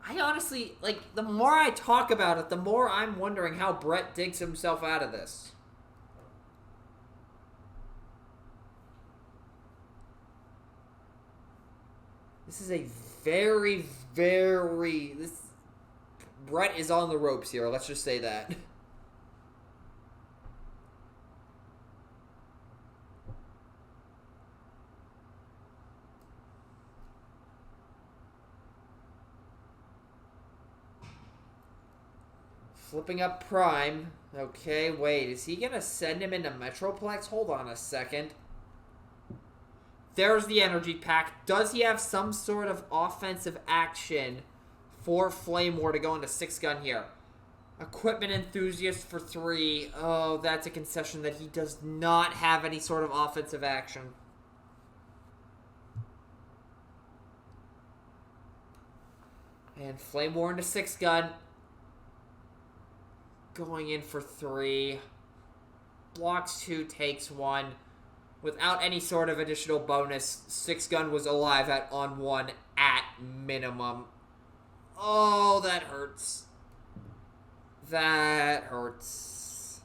Speaker 1: I honestly, the more I talk about it, the more I'm wondering how Brett digs himself out of this. This is a very, very... Brett is on the ropes here, let's just say that. Flipping up Prime. Okay, wait, is he gonna send him into Metroplex? Hold on a second. There's the energy pack. Does he have some sort of offensive action for Flame War to go into 6-gun here? Equipment Enthusiast for 3. Oh, that's a concession that he does not have any sort of offensive action. And Flame War into 6-gun. Going in for 3. Blocks 2, takes 1. Without any sort of additional bonus, 6-gun was alive on 1 at minimum. Oh, that hurts. That hurts.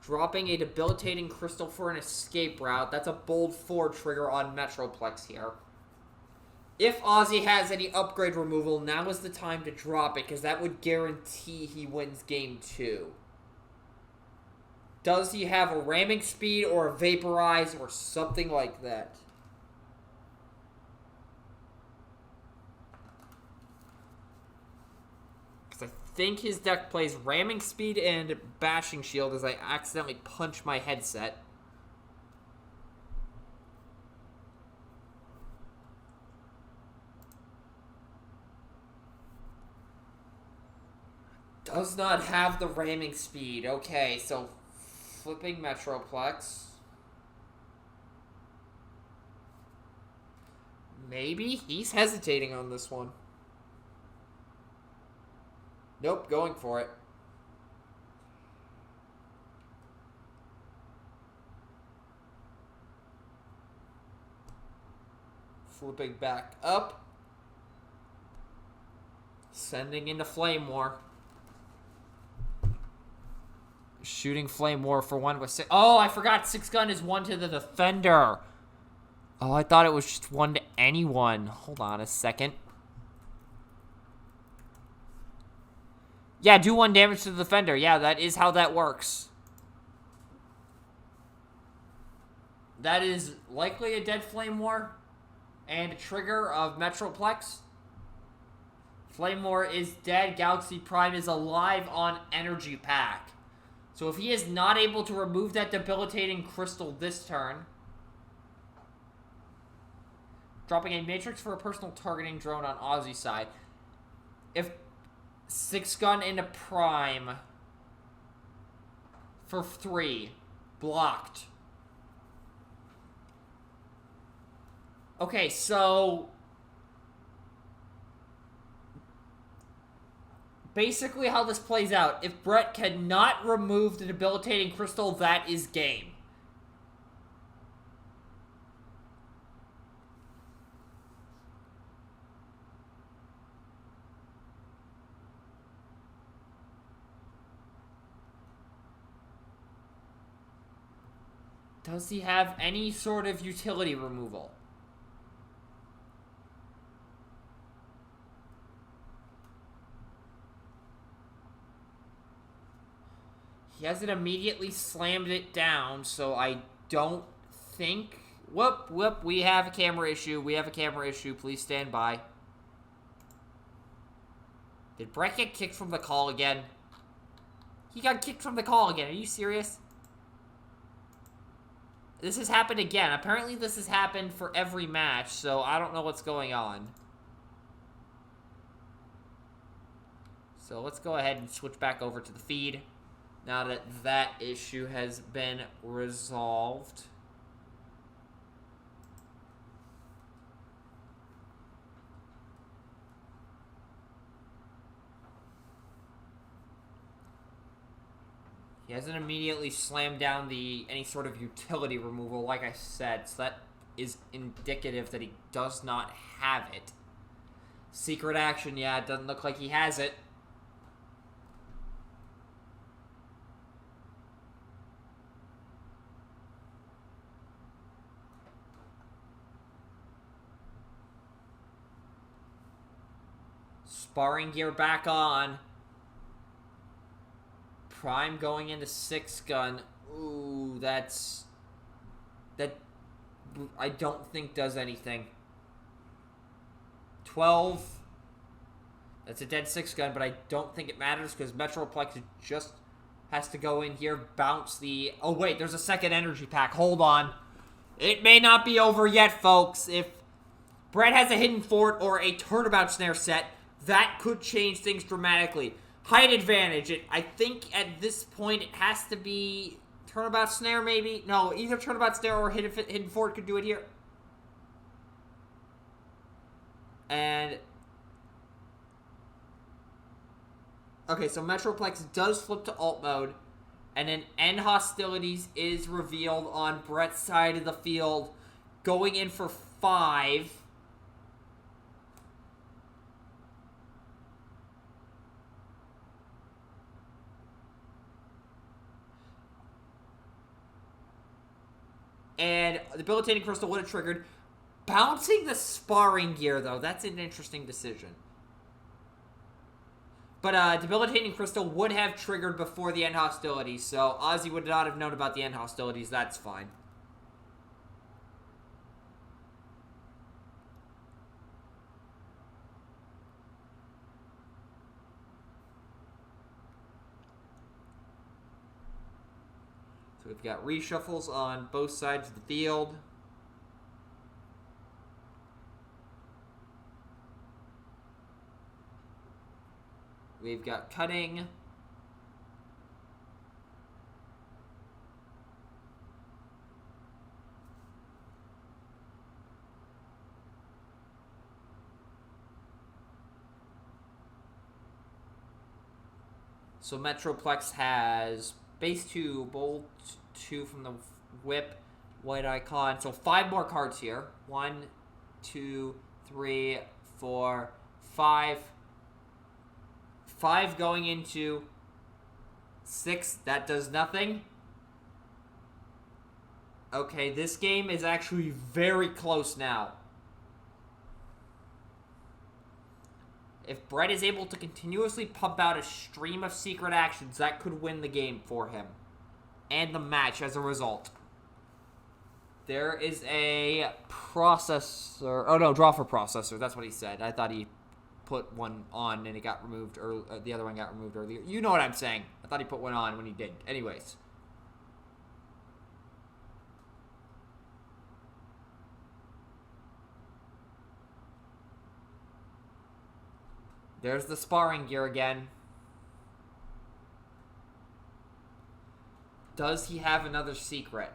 Speaker 1: Dropping a debilitating crystal for an escape route. That's a bold 4 trigger on Metroplex here. If Ozzy has any upgrade removal, now is the time to drop it, because that would guarantee he wins game 2. Does he have a ramming speed or a vaporize or something like that? Because I think his deck plays ramming speed and bashing shield as I accidentally punch my headset. Does not have the ramming speed. Okay, so flipping Metroplex. Maybe? He's hesitating on this one. Nope, going for it. Flipping back up. Sending into Flame War. Shooting Flame War for 1 with 6. Oh, I forgot 6-gun is 1 to the defender. Oh, I thought it was just 1 to anyone. Hold on a second. Yeah, do 1 damage to the defender. Yeah, that is how that works. That is likely a dead Flame War. And a trigger of Metroplex. Flame War is dead. Galaxy Prime is alive on Energy Pack. So if he is not able to remove that debilitating crystal this turn, dropping a matrix for a personal targeting drone on Ozzy's side. If 6-gun into Prime for 3, blocked. Okay, so basically how this plays out, if Brett cannot remove the debilitating crystal, that is game. Does he have any sort of utility removal? He hasn't immediately slammed it down, so I don't think... Whoop, we have a camera issue. Please stand by. Did Brett get kicked from the call again? He got kicked from the call again. Are you serious? This has happened again. Apparently this has happened for every match, so I don't know what's going on. So let's go ahead and switch back over to the feed. Now that that issue has been resolved. He hasn't immediately slammed down any sort of utility removal, like I said, so that is indicative that he does not have it. Secret action, yeah, it doesn't look like he has it. Sparring gear back on. Prime going into 6-gun. Ooh, that I don't think does anything. 12. That's a dead 6-gun, but I don't think it matters because Metroplex just has to go in here, bounce the... Oh, wait, there's a second energy pack. Hold on. It may not be over yet, folks. If Brett has a hidden fort or a turnabout snare set, that could change things dramatically. Height advantage. I think at this point it has to be turnabout snare, maybe? No, either turnabout snare or hidden fort could do it here. And... okay, so Metroplex does flip to alt mode. And then end hostilities is revealed on Brett's side of the field. Going in for 5. And the debilitating crystal would have triggered. Bouncing the sparring gear, though, that's an interesting decision. But debilitating crystal would have triggered before the end hostilities, so Ozzy would not have known about the end hostilities. That's fine. So we've got reshuffles on both sides of the field. We've got cutting. So Metroplex has base 2, bolt 2 from the whip, white icon. So 5 more cards here. 1, 2, 3, 4, 5. 5 going into 6. That does nothing. Okay, this game is actually very close now. If Brett is able to continuously pump out a stream of secret actions, that could win the game for him. And the match as a result. There is a processor. Oh no, draw for processor. That's what he said. I thought he put one on and it got removed, or the other one got removed earlier. You know what I'm saying. I thought he put one on when he did. Anyways. There's the sparring gear again. Does he have another secret?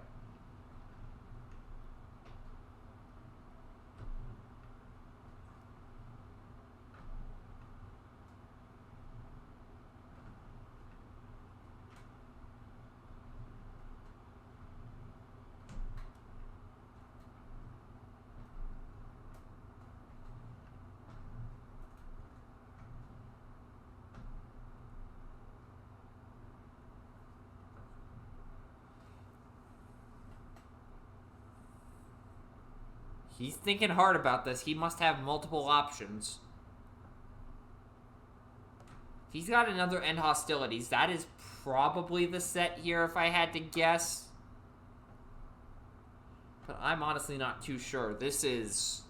Speaker 1: He's thinking hard about this. He must have multiple options. He's got another End Hostilities. That is probably the set here if I had to guess. But I'm honestly not too sure. This is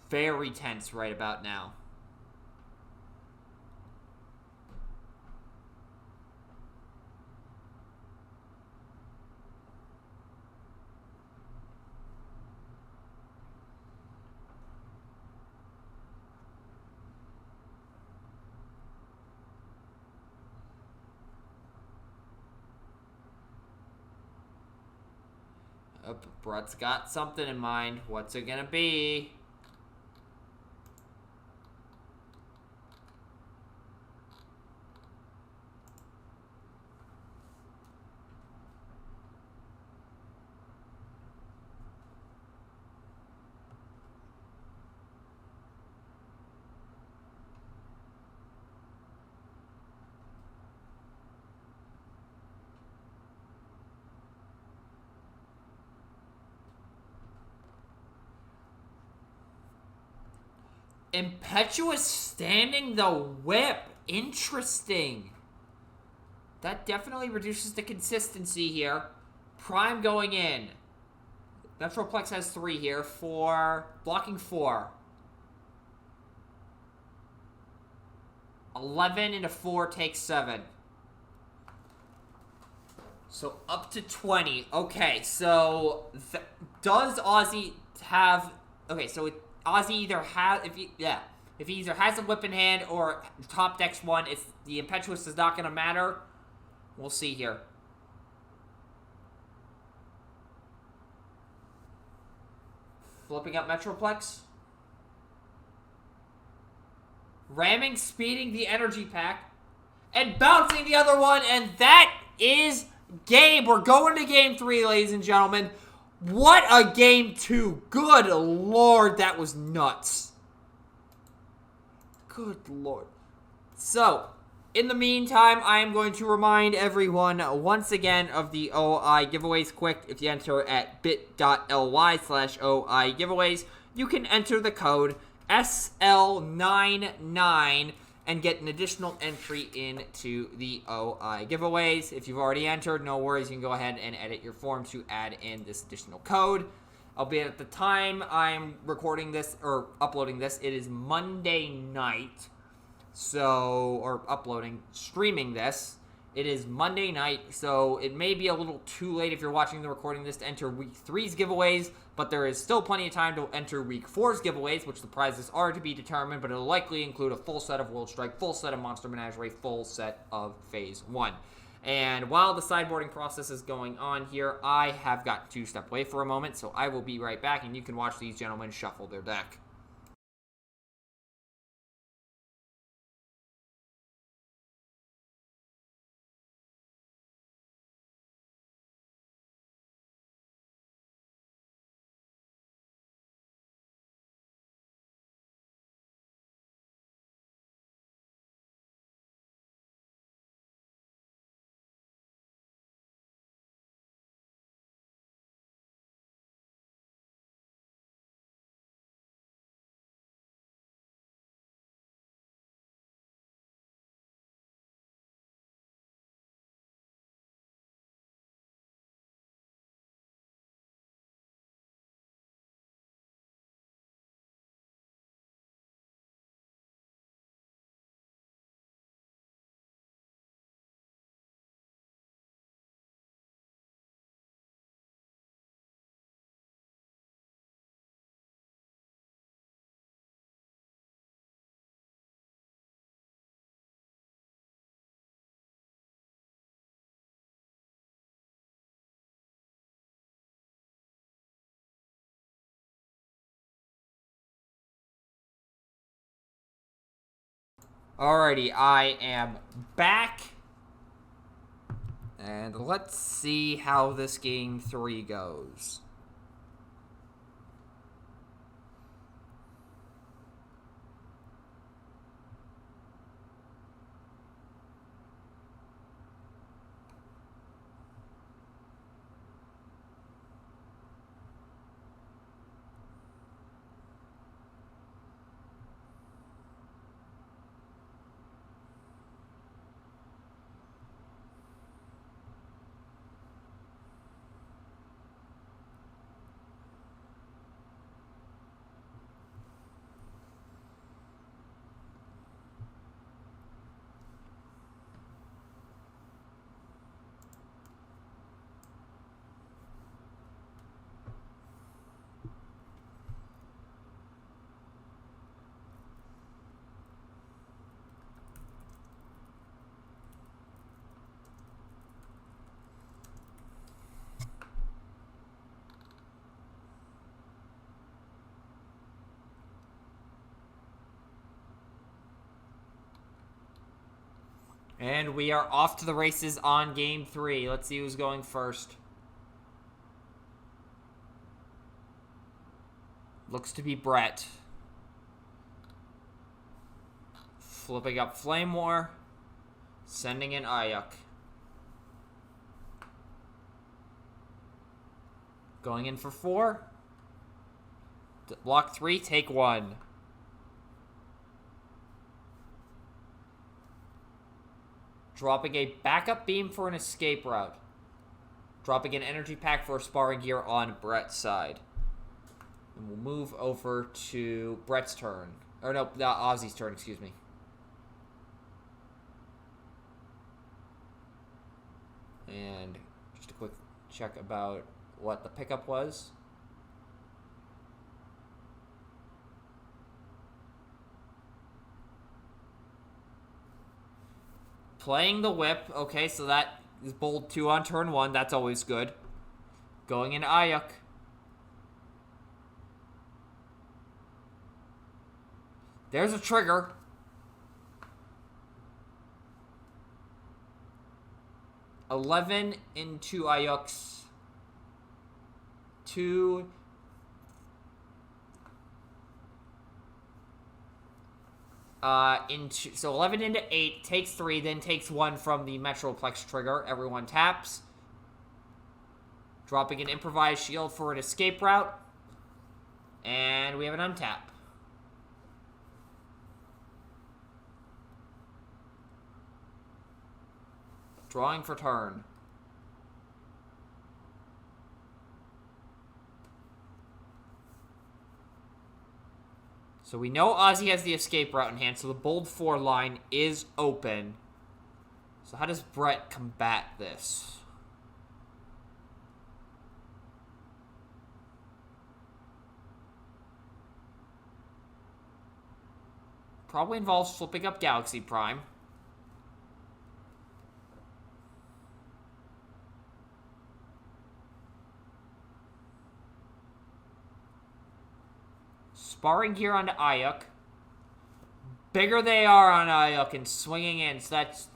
Speaker 1: very tense right about now. Brett's got something in mind. What's it gonna be? Impetuous Standing the Whip. Interesting. That definitely reduces the consistency here. Prime going in. Metroplex has 3 here. 4. Blocking 4. 11 into 4 takes 7. So up to 20. Okay, so does Ozzy have... Okay, so Ozzy either has... If he either has a whip in hand or top decks one, it's the Impetuous is not going to matter. We'll see here. Flipping up Metroplex. Ramming, speeding the energy pack. And bouncing the other one. And that is game. We're going to game 3, ladies and gentlemen. What a game 2. Good lord, that was nuts. Good lord. So, in the meantime, I am going to remind everyone once again of the OI giveaways. Quick, if you enter at bit.ly/OI giveaways, you can enter the code SL99 and get an additional entry into the OI giveaways. If you've already entered, no worries. You can go ahead and edit your form to add in this additional code. Albeit at the time I'm recording this or uploading this, it is Monday night. So, or streaming this. It is Monday night, so it may be a little too late if you're watching the recording this to enter Week 3's giveaways, but there is still plenty of time to enter Week 4's giveaways, which the prizes are to be determined, but it'll likely include a full set of World Strike, full set of Monster Menagerie, full set of Phase 1. And while the sideboarding process is going on here, I have got to step away for a moment, so I will be right back, and you can watch these gentlemen shuffle their deck. Alrighty, I am back. And let's see how this game 3 goes. And we are off to the races on game 3. Let's see who's going first. Looks to be Brett. Flipping up Flame War. Sending in Ayuk. Going in for 4. Block 3, take 1. Dropping a backup beam for an escape route. Dropping an energy pack for a sparring gear on Brett's side. And we'll move over to Brett's turn. Or no, Ozzy's turn, excuse me. And just a quick check about what the pickup was. Playing the whip. Okay, so that is bold 2 on turn 1. That's always good. Going in Ayuk. There's a trigger. $11 into Ayuk's 2. So 11 into 8, takes 3, then takes 1 from the Metroplex trigger. Everyone taps. Dropping an improvised shield for an escape route. And we have an untap. Drawing for turn. So we know Ozzy has the escape route in hand, so the bold 4 line is open. So how does Brett combat this? Probably involves flipping up Galaxy Prime. Sparring gear onto Ayuk. Bigger they are on Ayuk and swinging in. So that's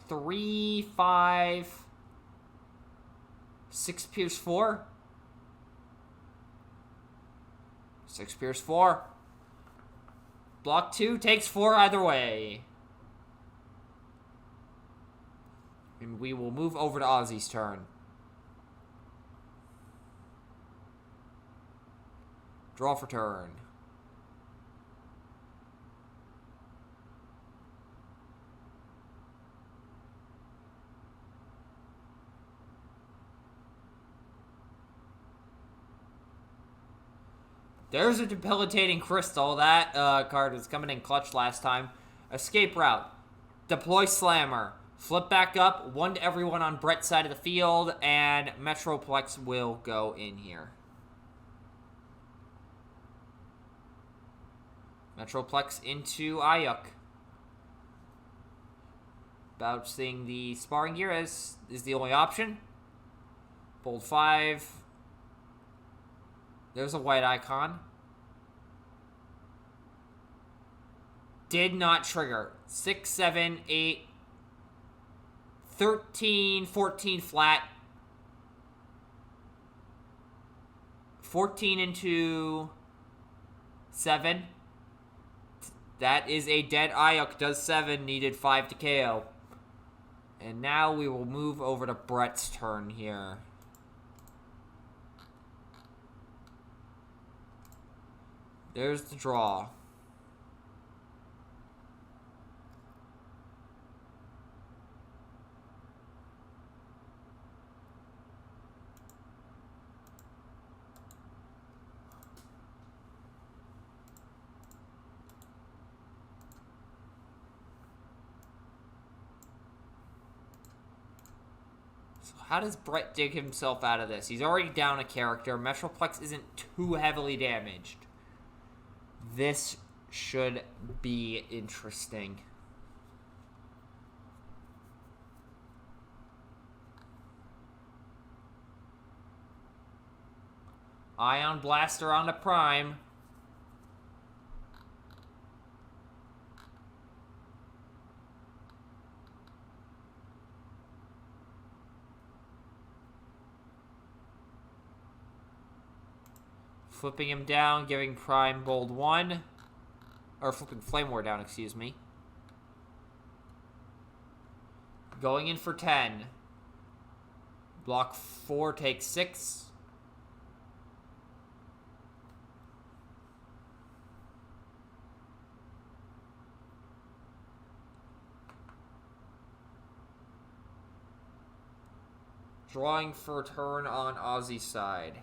Speaker 1: 3, 5, 6 Pierce 4. 6 Pierce 4. Block 2 takes 4 either way. And we will move over to Ozzy's turn. Draw for turn. There's a debilitating crystal. That card was coming in clutch last time. Escape route. Deploy slammer. Flip back up. 1 to everyone on Brett's side of the field. And Metroplex will go in here. Metroplex into Ayuk. Bouncing the sparring gear is the only option. Bold 5. There's a white icon. Did not trigger. 6, 7, 8, 13, 14 flat. 14 into 7. That is a dead Ayuk. Does 7. Needed 5 to KO. And now we will move over to Brett's turn here. There's the draw. How does Brett dig himself out of this? He's already down a character. Metroplex isn't too heavily damaged. This should be interesting. Ion Blaster on the Prime. Flipping him down, giving Prime Bold 1. Or flipping Flame War down, excuse me. Going in for 10. Block 4 takes 6. Drawing for turn on Ozzy's side.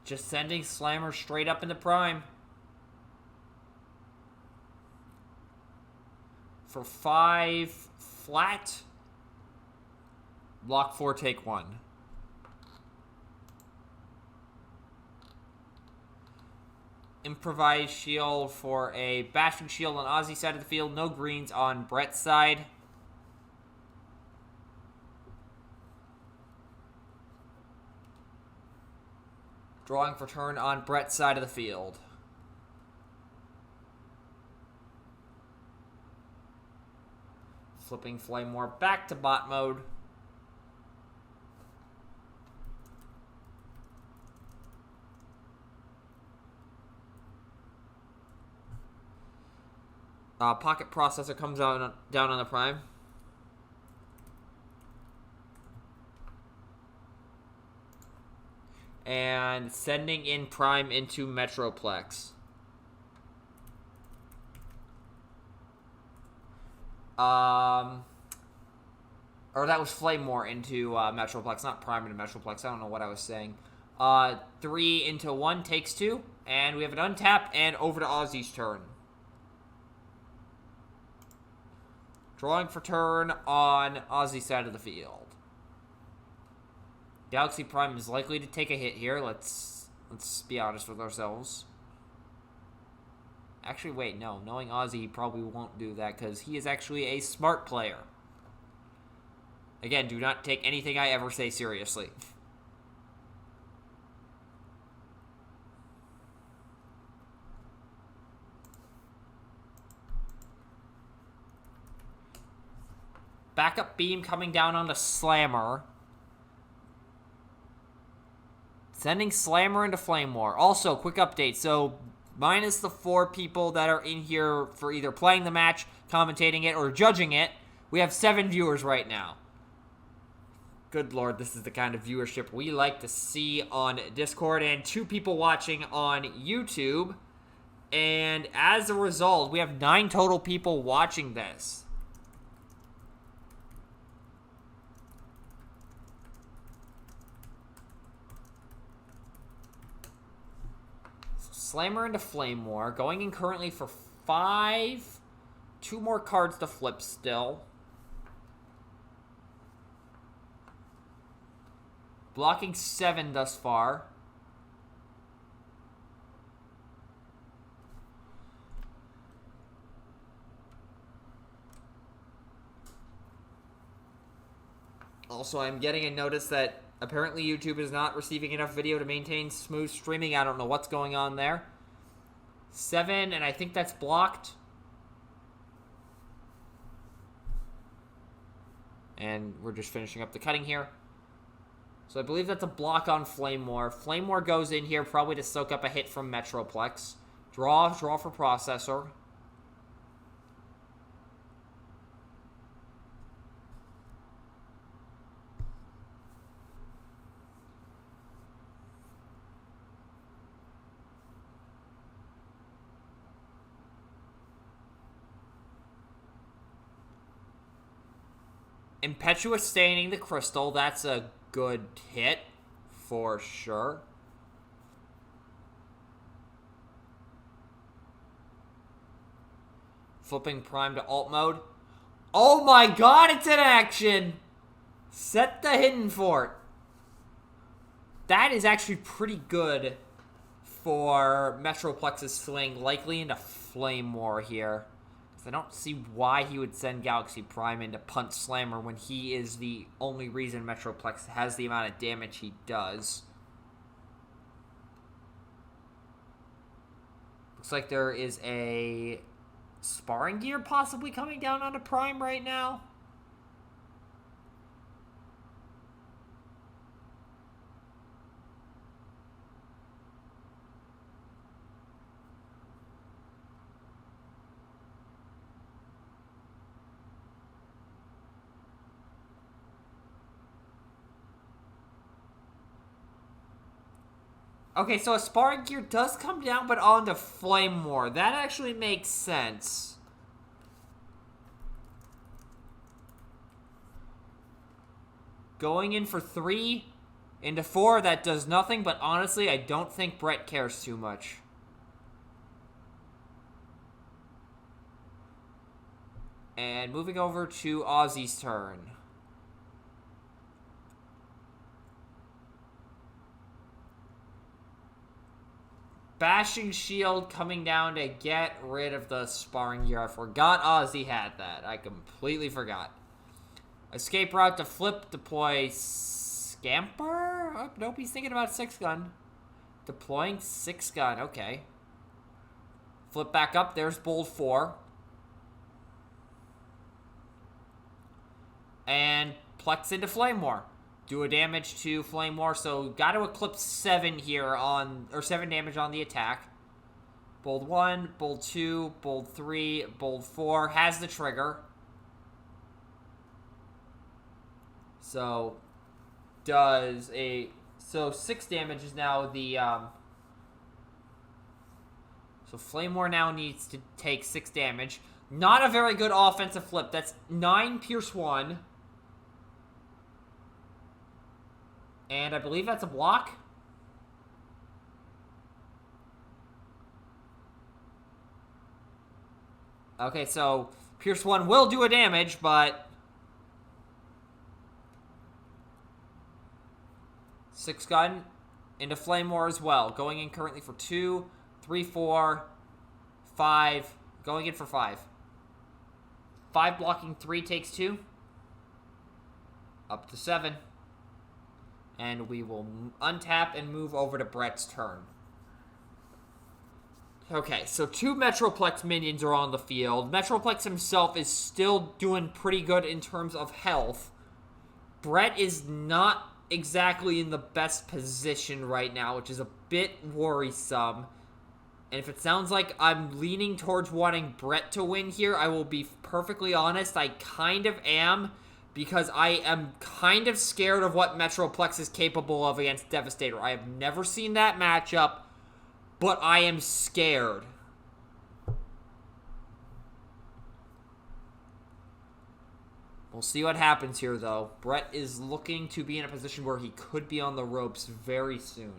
Speaker 1: Just sending Slammer straight up into Prime. For 5 flat. Block 4, take 1. Improvised shield for a bashing shield on Ozzy's side of the field. No greens on Brett's side. Drawing for turn on Brett's side of the field. Flipping Flame War back to bot mode. Pocket Processor comes down on the Prime. And sending in Prime into Metroplex. Or that was Flame War into Metroplex, not Prime into Metroplex. I don't know what I was saying. 3 into 1 takes 2. And we have an untap and over to Ozzy's turn. Drawing for turn on Ozzy's side of the field. Galaxy Prime is likely to take a hit here. Let's be honest with ourselves. Actually, wait, no. Knowing Ozzy, he probably won't do that because he is actually a smart player. Again, do not take anything I ever say seriously. Backup beam coming down on the Slammer. Sending Slammer into Flame War. Also, quick update. So, minus the 4 people that are in here for either playing the match, commentating it, or judging it, we have 7 viewers right now. Good lord, this is the kind of viewership we like to see on Discord, and 2 people watching on YouTube. And as a result, we have 9 total people watching this. Slammer into Flame War. Going in currently for 5. 2 more cards to flip still. Blocking 7 thus far. Also, I'm getting a notice that Apparently, YouTube is not receiving enough video to maintain smooth streaming. I don't know what's going on there. 7, and I think that's blocked. And we're just finishing up the cutting here. So I believe that's a block on Flame War. Flame War goes in here probably to soak up a hit from Metroplex. Draw for Processor. Impetuous staining the crystal. That's a good hit for sure. Flipping Prime to alt mode. Oh my god, it's in action! Set the Hidden Fort. That is actually pretty good for Metroplex's swing. Likely into Flame War here. I don't see why he would send Galaxy Prime into Punch Slammer when he is the only reason Metroplex has the amount of damage he does. Looks like there is a Sparring Gear possibly coming down onto Prime right now. Okay, so a Sparring Gear does come down, but on the Flame War. That actually makes sense. Going in for 3 into 4, that does nothing, but honestly, I don't think Brett cares too much. And moving over to Ozzy's turn. Bashing Shield coming down to get rid of the Sparring Gear. I forgot Ozzy had that. I completely forgot. Escape route to flip, deploy Scamper? Oh, nope, he's thinking about 6-gun. Deploying 6-gun, okay. Flip back up, there's Bold 4. And Plex into Flame War. Do a damage to Flame War, so got to eclipse 7 here on, or 7 damage on the attack. Bold 1, Bold 2, Bold 3, Bold 4, has the trigger. So, so 6 damage is now the, so Flame War now needs to take 6 damage. Not a very good offensive flip. That's 9 Pierce 1. And I believe that's a block. Okay, so Pierce 1 will do a damage, but 6-gun into Flame War as well. Going in currently for 2, 3, 4, 5. Going in for 5. 5 blocking 3 takes 2. Up to 7. And we will untap and move over to Brett's turn. Okay, so 2 Metroplex minions are on the field. Metroplex himself is still doing pretty good in terms of health. Brett is not exactly in the best position right now, which is a bit worrisome. And if it sounds like I'm leaning towards wanting Brett to win here, I will be perfectly honest, I kind of am. Because I am kind of scared of what Metroplex is capable of against Devastator. I have never seen that matchup, but I am scared. We'll see what happens here, though. Brett is looking to be in a position where he could be on the ropes very soon.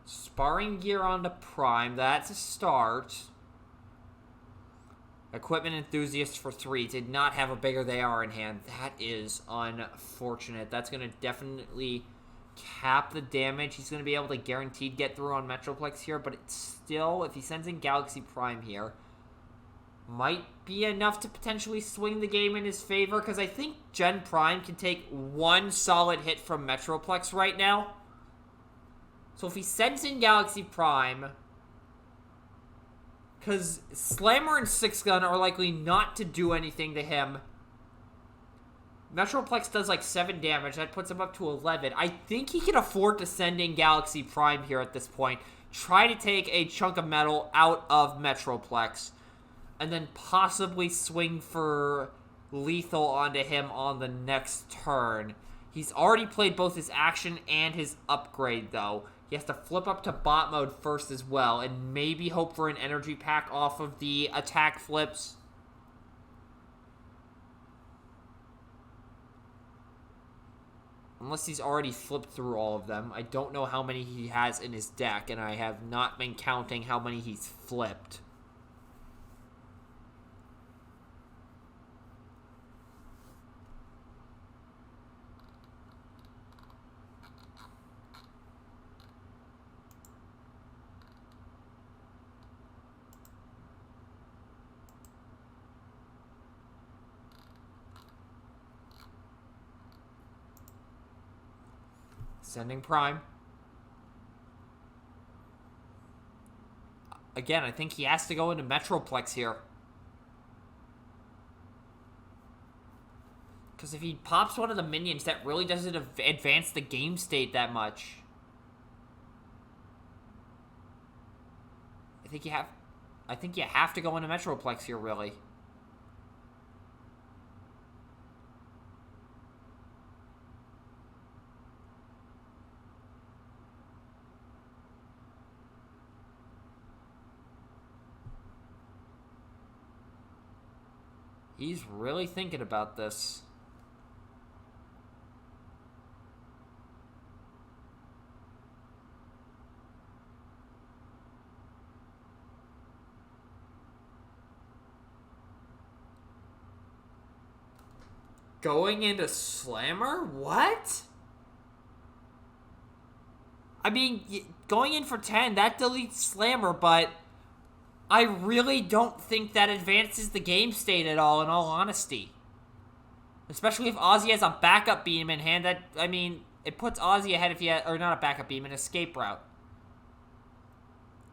Speaker 1: Sparring Gear onto Prime. That's a start. Equipment Enthusiast for 3. Did not have a bigger they are in hand. That is unfortunate. That's going to definitely cap the damage. He's going to be able to guaranteed get through on Metroplex here, but it's still, if he sends in Galaxy Prime here, might be enough to potentially swing the game in his favor, because I think Gen Prime can take one solid hit from Metroplex right now. So if he sends in Galaxy Prime, because Slammer and Six Gun are likely not to do anything to him. Metroplex does like 7 damage. That puts him up to 11. I think he can afford to send in Galaxy Prime here at this point. Try to take a chunk of metal out of Metroplex. And then possibly swing for lethal onto him on the next turn. He's already played both his action and his upgrade, though. He has to flip up to bot mode first as well, and maybe hope for an energy pack off of the attack flips. Unless he's already flipped through all of them. I don't know how many he has in his deck, and I have not been counting how many he's flipped. Sending Prime. Again, I think he has to go into Metroplex here. Because if he pops one of the minions, that really doesn't advance the game state that much. I think you have to go into Metroplex here, really. He's really thinking about this. Going into Slammer? What? I mean, going in for 10, that deletes Slammer, but I really don't think that advances the game state at all, in all honesty. Especially if Ozzy has a backup beam in hand. It puts Ozzy ahead if he has, or not a backup beam, an escape route.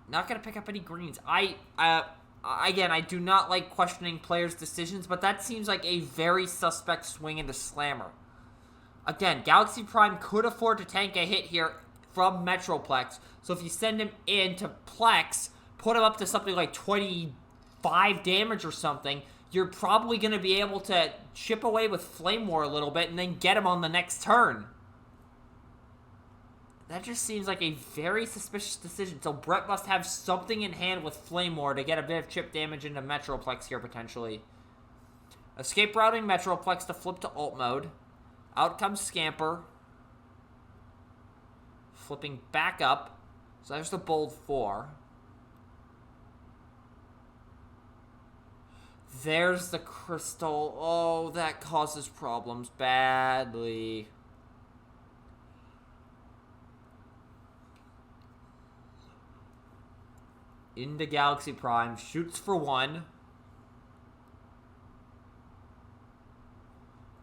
Speaker 1: Not going to pick up any greens. Again, I do not like questioning players' decisions, but that seems like a very suspect swing into Slammer. Again, Galaxy Prime could afford to tank a hit here from Metroplex. So if you send him into Plex, put him up to something like 25 damage or something, you're probably going to be able to chip away with Flame War a little bit and then get him on the next turn. That just seems like a very suspicious decision. So Brett must have something in hand with Flame War to get a bit of chip damage into Metroplex here, potentially. Escape routing Metroplex to flip to ult mode. Out comes Scamper. Flipping back up. So there's the bold 4. There's the crystal. Oh, that causes problems badly. Into Galaxy Prime. Shoots for 1.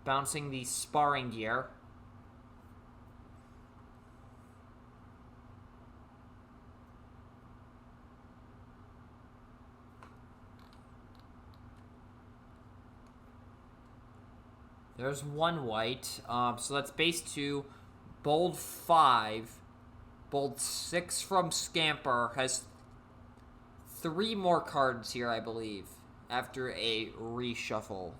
Speaker 1: Bouncing the sparring gear. There's 1 white. So that's base 2. Bold 5. Bold 6 from Scamper. Has 3 more cards here, I believe, after a reshuffle.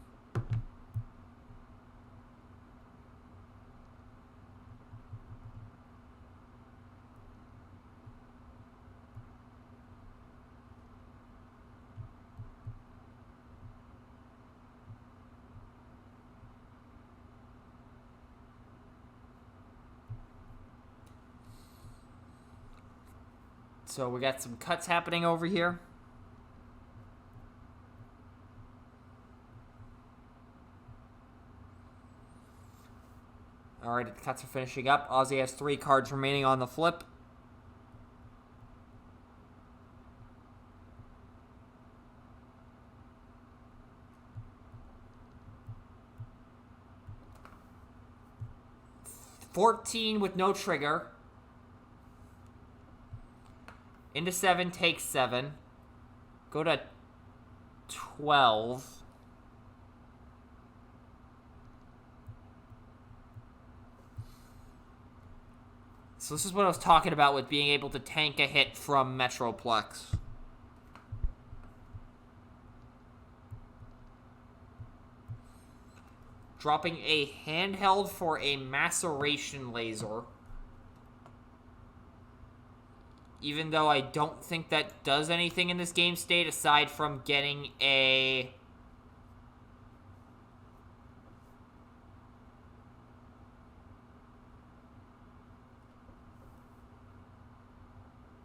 Speaker 1: So we got some cuts happening over here. Alright, the cuts are finishing up. Ozzy has 3 cards remaining on the flip. 14 with no trigger. Into 7, takes 7. Go to 12. So this is what I was talking about with being able to tank a hit from Metroplex. Dropping a handheld for a maceration laser. Even though I don't think that does anything in this game state aside from getting a...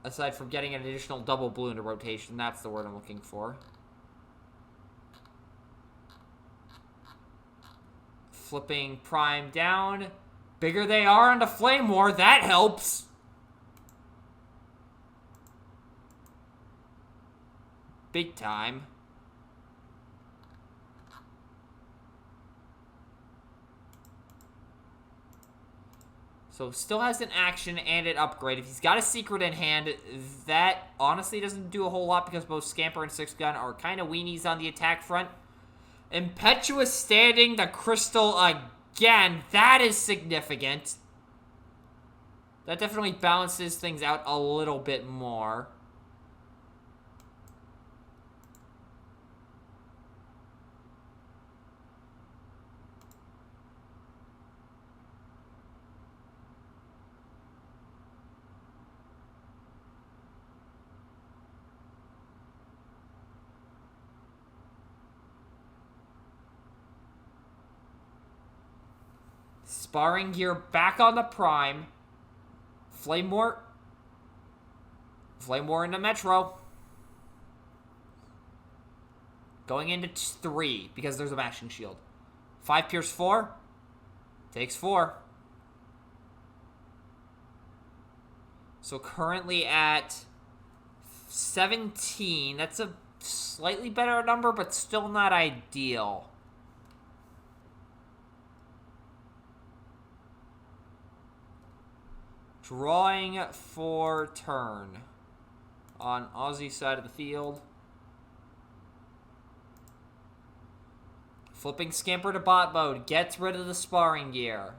Speaker 1: Aside from getting an additional double blue into rotation, that's the word I'm looking for. Flipping Prime down. Bigger they are into Flame War, that helps. Big time. So still has an action and an upgrade. If he's got a secret in hand, that honestly doesn't do a whole lot because both Scamper and Six Gun are kind of weenies on the attack front. Impetuous Standing the Crystal again. That is significant. That definitely balances things out a little bit more. Sparring Gear back on the Prime. Flame War into Metro. Going into 3 because there's a Mashing Shield. 5 Pierce 4. Takes 4. So currently at 17. That's a slightly better number, but still not ideal. Drawing for turn on Ozzy's side of the field. Flipping Scamper to bot mode. Gets rid of the Sparring Gear.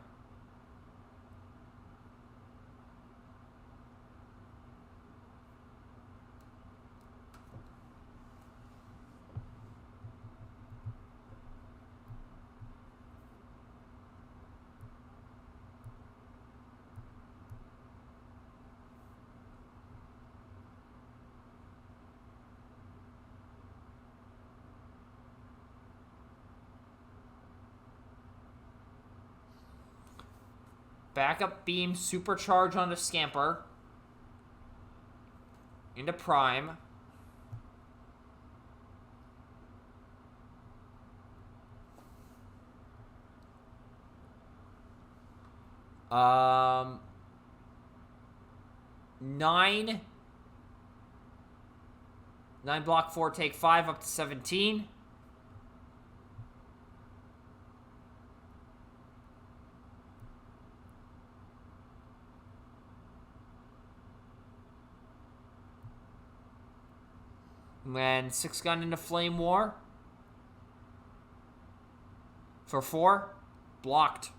Speaker 1: Backup Beam, Supercharge onto Scamper. Into Prime. Nine block 4, take 5, up to 17. And then 6 Gun into Flame War. For 4. Blocked.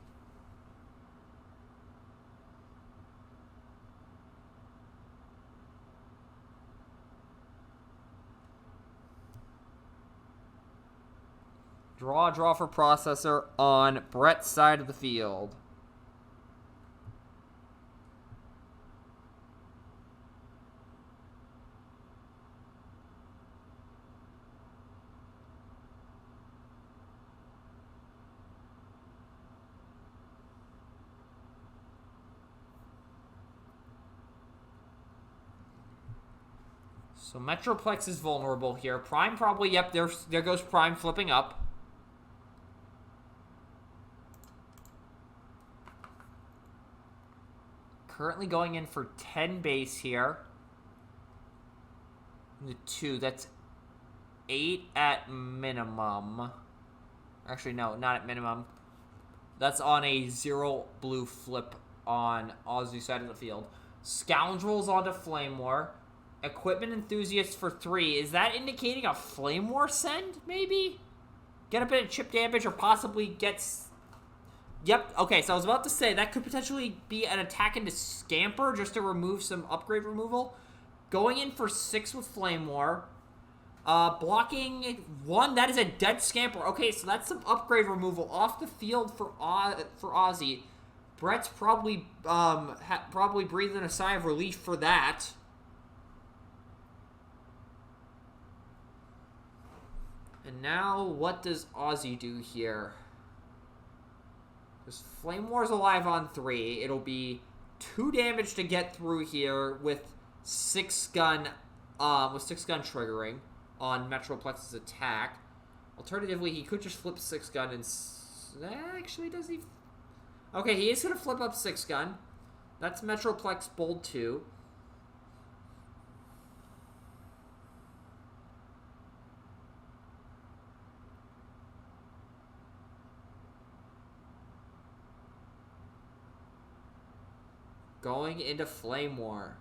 Speaker 1: Draw for Processor on Brett's side of the field. So Metroplex is vulnerable here. Prime probably, yep, there goes Prime flipping up. Currently going in for 10 base here. The 2, that's 8 at minimum. Actually, no, not at minimum. That's on a 0 blue flip on Ozzy's side of the field. Scoundrels onto Flame War. Equipment Enthusiast for 3. Is that indicating a Flame War send, maybe? Get a bit of chip damage or possibly gets... Yep, okay, so I was about to say, that could potentially be an attack into Scamper just to remove some upgrade removal. Going in for 6 with Flame War. Blocking 1, that is a dead Scamper. Okay, so that's some upgrade removal off the field for Ozzy. Brett's probably probably breathing a sigh of relief for that. And now, what does Ozzy do here? Because Flame War's alive on 3. It'll be 2 damage to get through here with 6 gun triggering on Metroplex's attack. Alternatively, he could just flip 6 gun and... Actually, does he... Okay, he is going to flip up 6 gun. That's Metroplex Bold 2. Going into Flame War.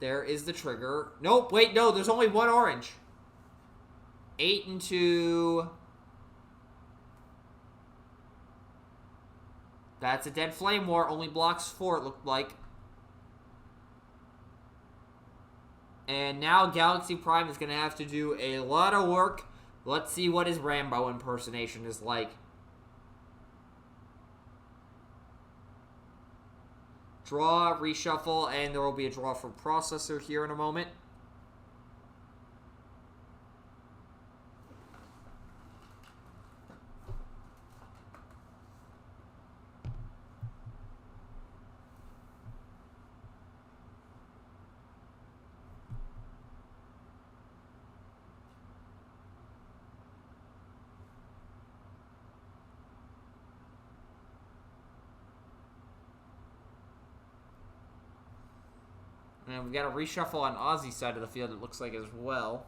Speaker 1: There is the trigger. Nope, wait, no, there's only 1 orange. 8 into... That's a dead Flame War, only blocks 4, it looked like. And now Galaxy Prime is going to have to do a lot of work. Let's see what his Rambo impersonation is like. Draw, reshuffle, and there will be a draw from Processor here in a moment. And we've got a reshuffle on Ozzy's side of the field, it looks like, as well.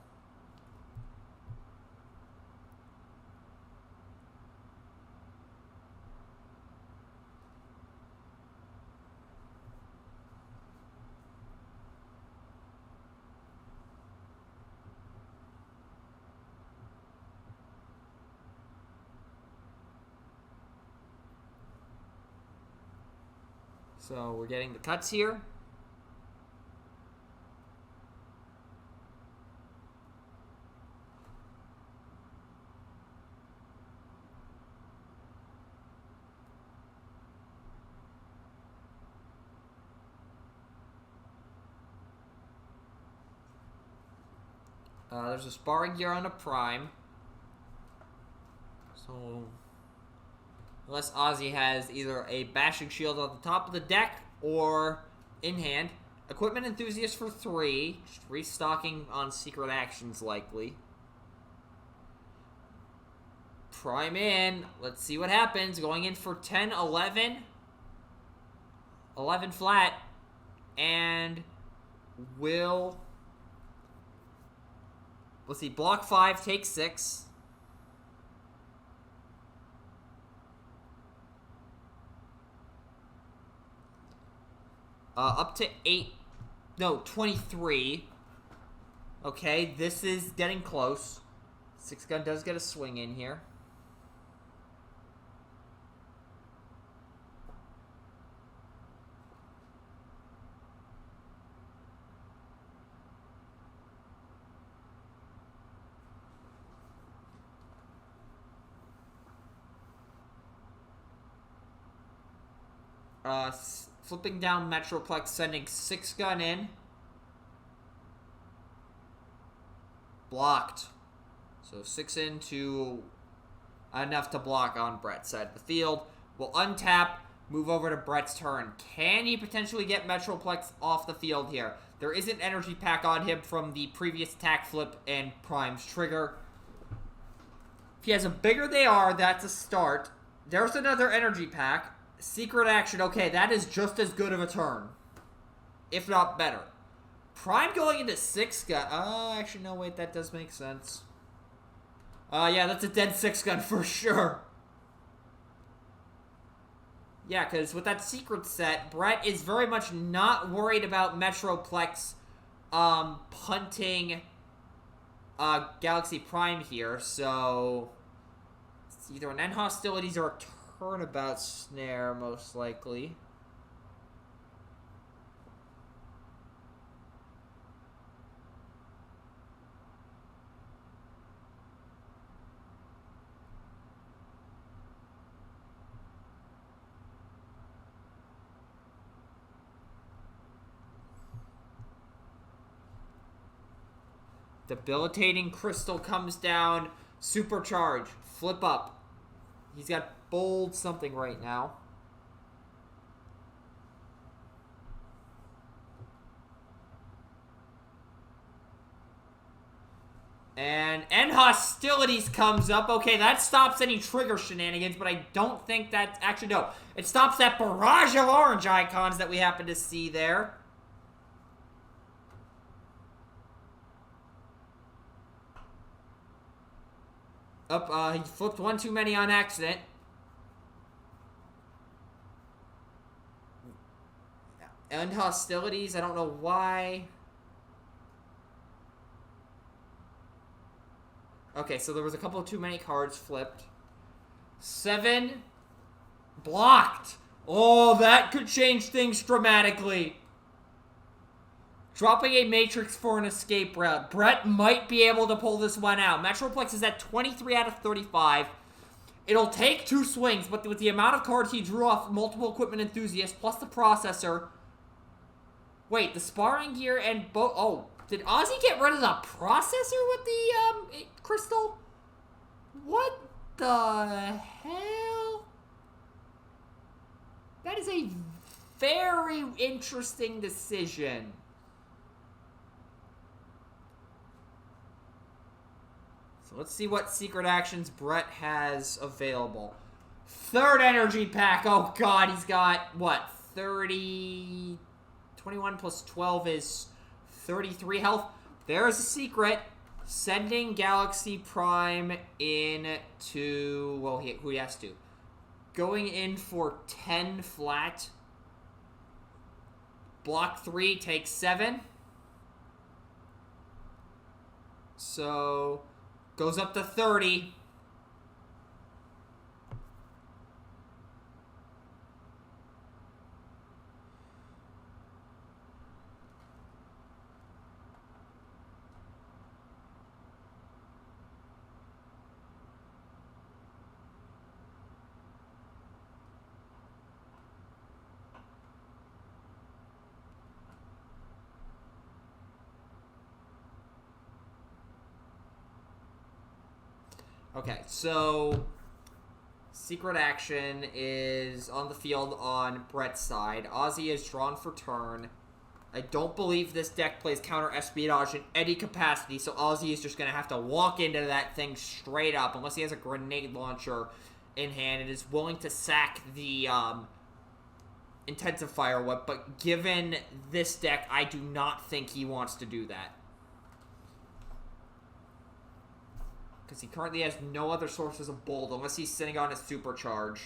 Speaker 1: So we're getting the cuts here. There's a sparring gear on a Prime. So, unless Ozzy has either a Bashing Shield on the top of the deck or in hand. Equipment Enthusiast for 3. Just restocking on Secret Actions, likely. Prime in. Let's see what happens. Going in for 10, 11. 11 flat. And will... Let's see, block 5, take 6. Up to 8, no, 23. Okay, this is getting close. 6 gun does get a swing in here. Flipping down Metroplex, sending 6 gun in. Blocked. So 6 into enough to block on Brett's side of the field. We'll untap, move over to Brett's turn. Can he potentially get Metroplex off the field here? There is an energy pack on him from the previous attack flip and Prime's trigger. If he has a bigger they are, that's a start. There's another energy pack. Secret Action, okay, that is just as good of a turn. If not better. Prime going into 6-gun. Actually, no, wait, that does make sense. Yeah, that's a dead 6-gun for sure. Yeah, because with that secret set, Brett is very much not worried about Metroplex punting Galaxy Prime here, so it's either an end hostilities or a turnabout snare, most likely. Debilitating Crystal comes down. Supercharge. Flip up. He's got bold something right now. And End Hostilities comes up. Okay, that stops any trigger shenanigans, but I don't think that... Actually, no. It stops that barrage of orange icons that we happen to see there. He flipped one too many on accident. End hostilities, I don't know why. Okay, so there was a couple of too many cards flipped. 7. Blocked. Oh, that could change things dramatically. Dropping a Matrix for an escape route. Brett might be able to pull this one out. Metroplex is at 23 out of 35. It'll take 2 swings, but with the amount of cards he drew off multiple equipment enthusiasts, plus the processor... Wait, the sparring gear and both... Oh, did Ozzy get rid of the processor with the, crystal? What the hell? That is a very interesting decision. So let's see what secret actions Brett has available. 3rd energy pack. Oh, God, he's got, what, 30... 21 plus 12 is 33 health. There is a secret. Sending Galaxy Prime into... Well, who he has to. Going in for 10 flat. Block 3 takes 7. So... Goes up to 30. Okay, so secret action is on the field on Brett's side. Ozzy is drawn for turn. I don't believe this deck plays counter espionage in any capacity, so Ozzy is just going to have to walk into that thing straight up, unless he has a grenade launcher in hand and is willing to sack the intensive fire whip, but given this deck, I do not think he wants to do that. Because he currently has no other sources of bold unless he's sitting on a supercharge.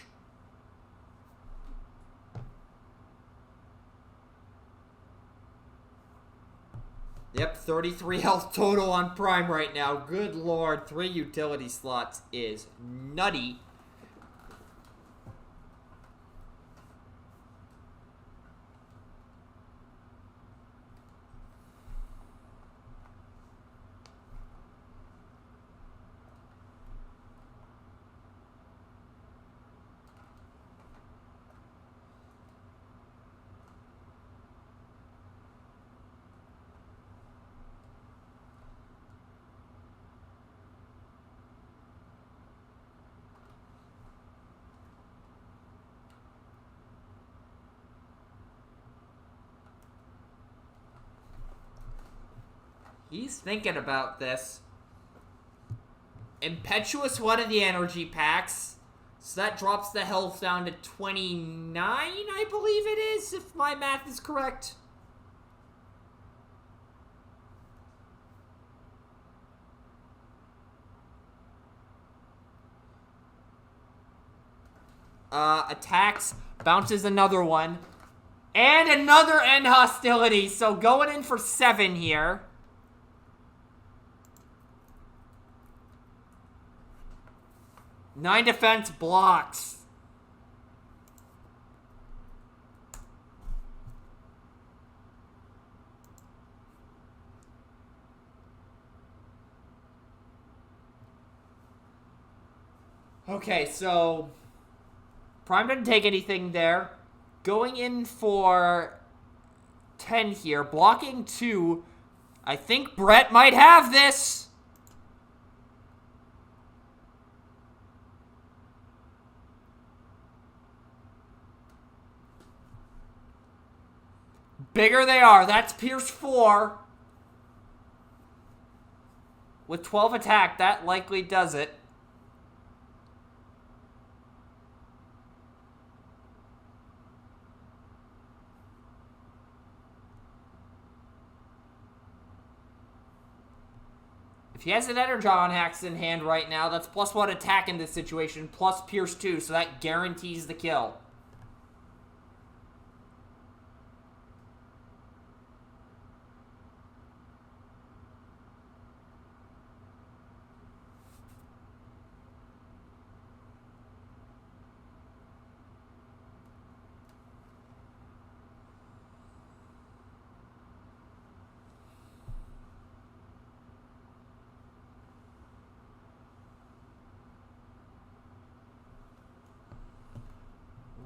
Speaker 1: Yep, 33 health total on Prime right now. Good lord, 3 utility slots is nutty. He's thinking about this. Impetuous one of the energy packs. So that drops the health down to 29, I believe it is, if my math is correct. attacks, bounces another one, and another end hostility. So going in for 7 here. Nine defense blocks. Okay, so Prime didn't take anything there. Going in for 10 here. Blocking 2. I think Brett might have this. Bigger they are. That's Pierce 4. With 12 attack, that likely does it. If he has an Energon Hacks in hand right now, that's +1 attack in this situation, plus Pierce 2, so that guarantees the kill.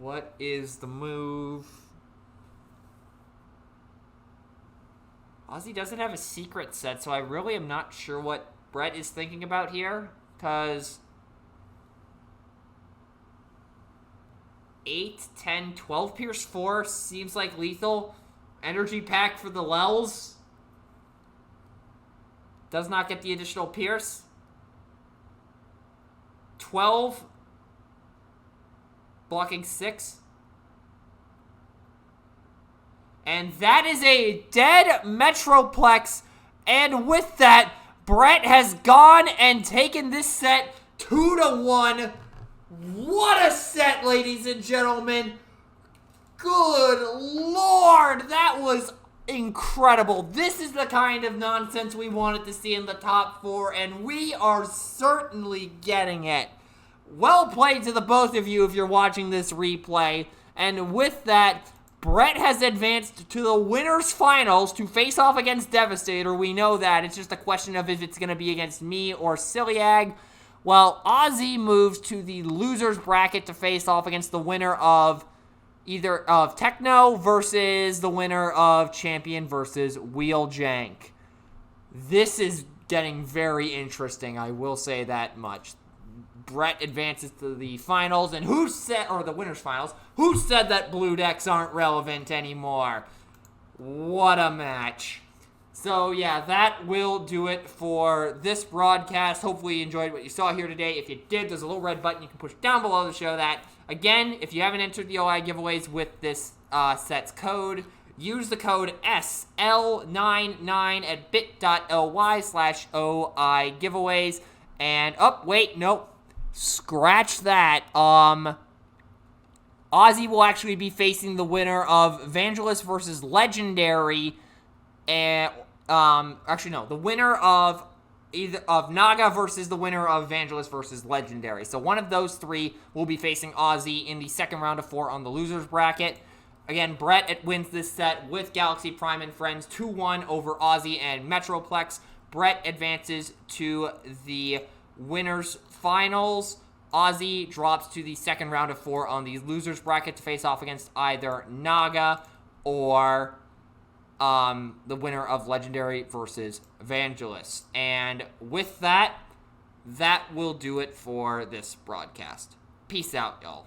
Speaker 1: What is the move? Ozzy doesn't have a secret set, so I really am not sure what Brett is thinking about here. Because 8, 10, 12 Pierce 4 seems like lethal. Energy pack for the Lels. Does not get the additional Pierce. 12. Blocking 6. And that is a dead Metroplex. And with that, Brett has gone and taken this set 2-1. What a set, ladies and gentlemen. Good Lord, that was incredible. This is the kind of nonsense we wanted to see in the top 4, and we are certainly getting it. Well played to the both of you if you're watching this replay. And with that, Brett has advanced to the winners finals to face off against Devastator. We know that. It's just a question of if it's going to be against me or Ciliag. While Ozzy moves to the losers bracket to face off against the winner of either of Techno versus the winner of Champion versus Wheeljank. This is getting very interesting, I will say that much. Brett advances to the finals, and who said, or the winners finals, who said that blue decks aren't relevant anymore? What a match. So yeah, that will do it for this broadcast. Hopefully you enjoyed what you saw here today. If you did, there's a little red button you can push down below to show that. Again, if you haven't entered the OI giveaways with this set's code, use the code SL99 at bit.ly/OI giveaways. And, oh, wait, nope. Scratch that. Ozzy will actually be facing the winner of Vangelis versus Legendary, and actually no, the winner of either of Naga versus the winner of Vangelis versus Legendary. So one of those three will be facing Ozzy in the second round of 4 on the losers bracket. Again, Brett wins this set with Galaxy Prime and Friends 2-1 over Ozzy and Metroplex. Brett advances to the winners finals. Ozzy drops to the second round of 4 on the losers bracket to face off against either Naga or the winner of Legendary versus Vangelis. And with that, that will do it for this broadcast. Peace out, y'all.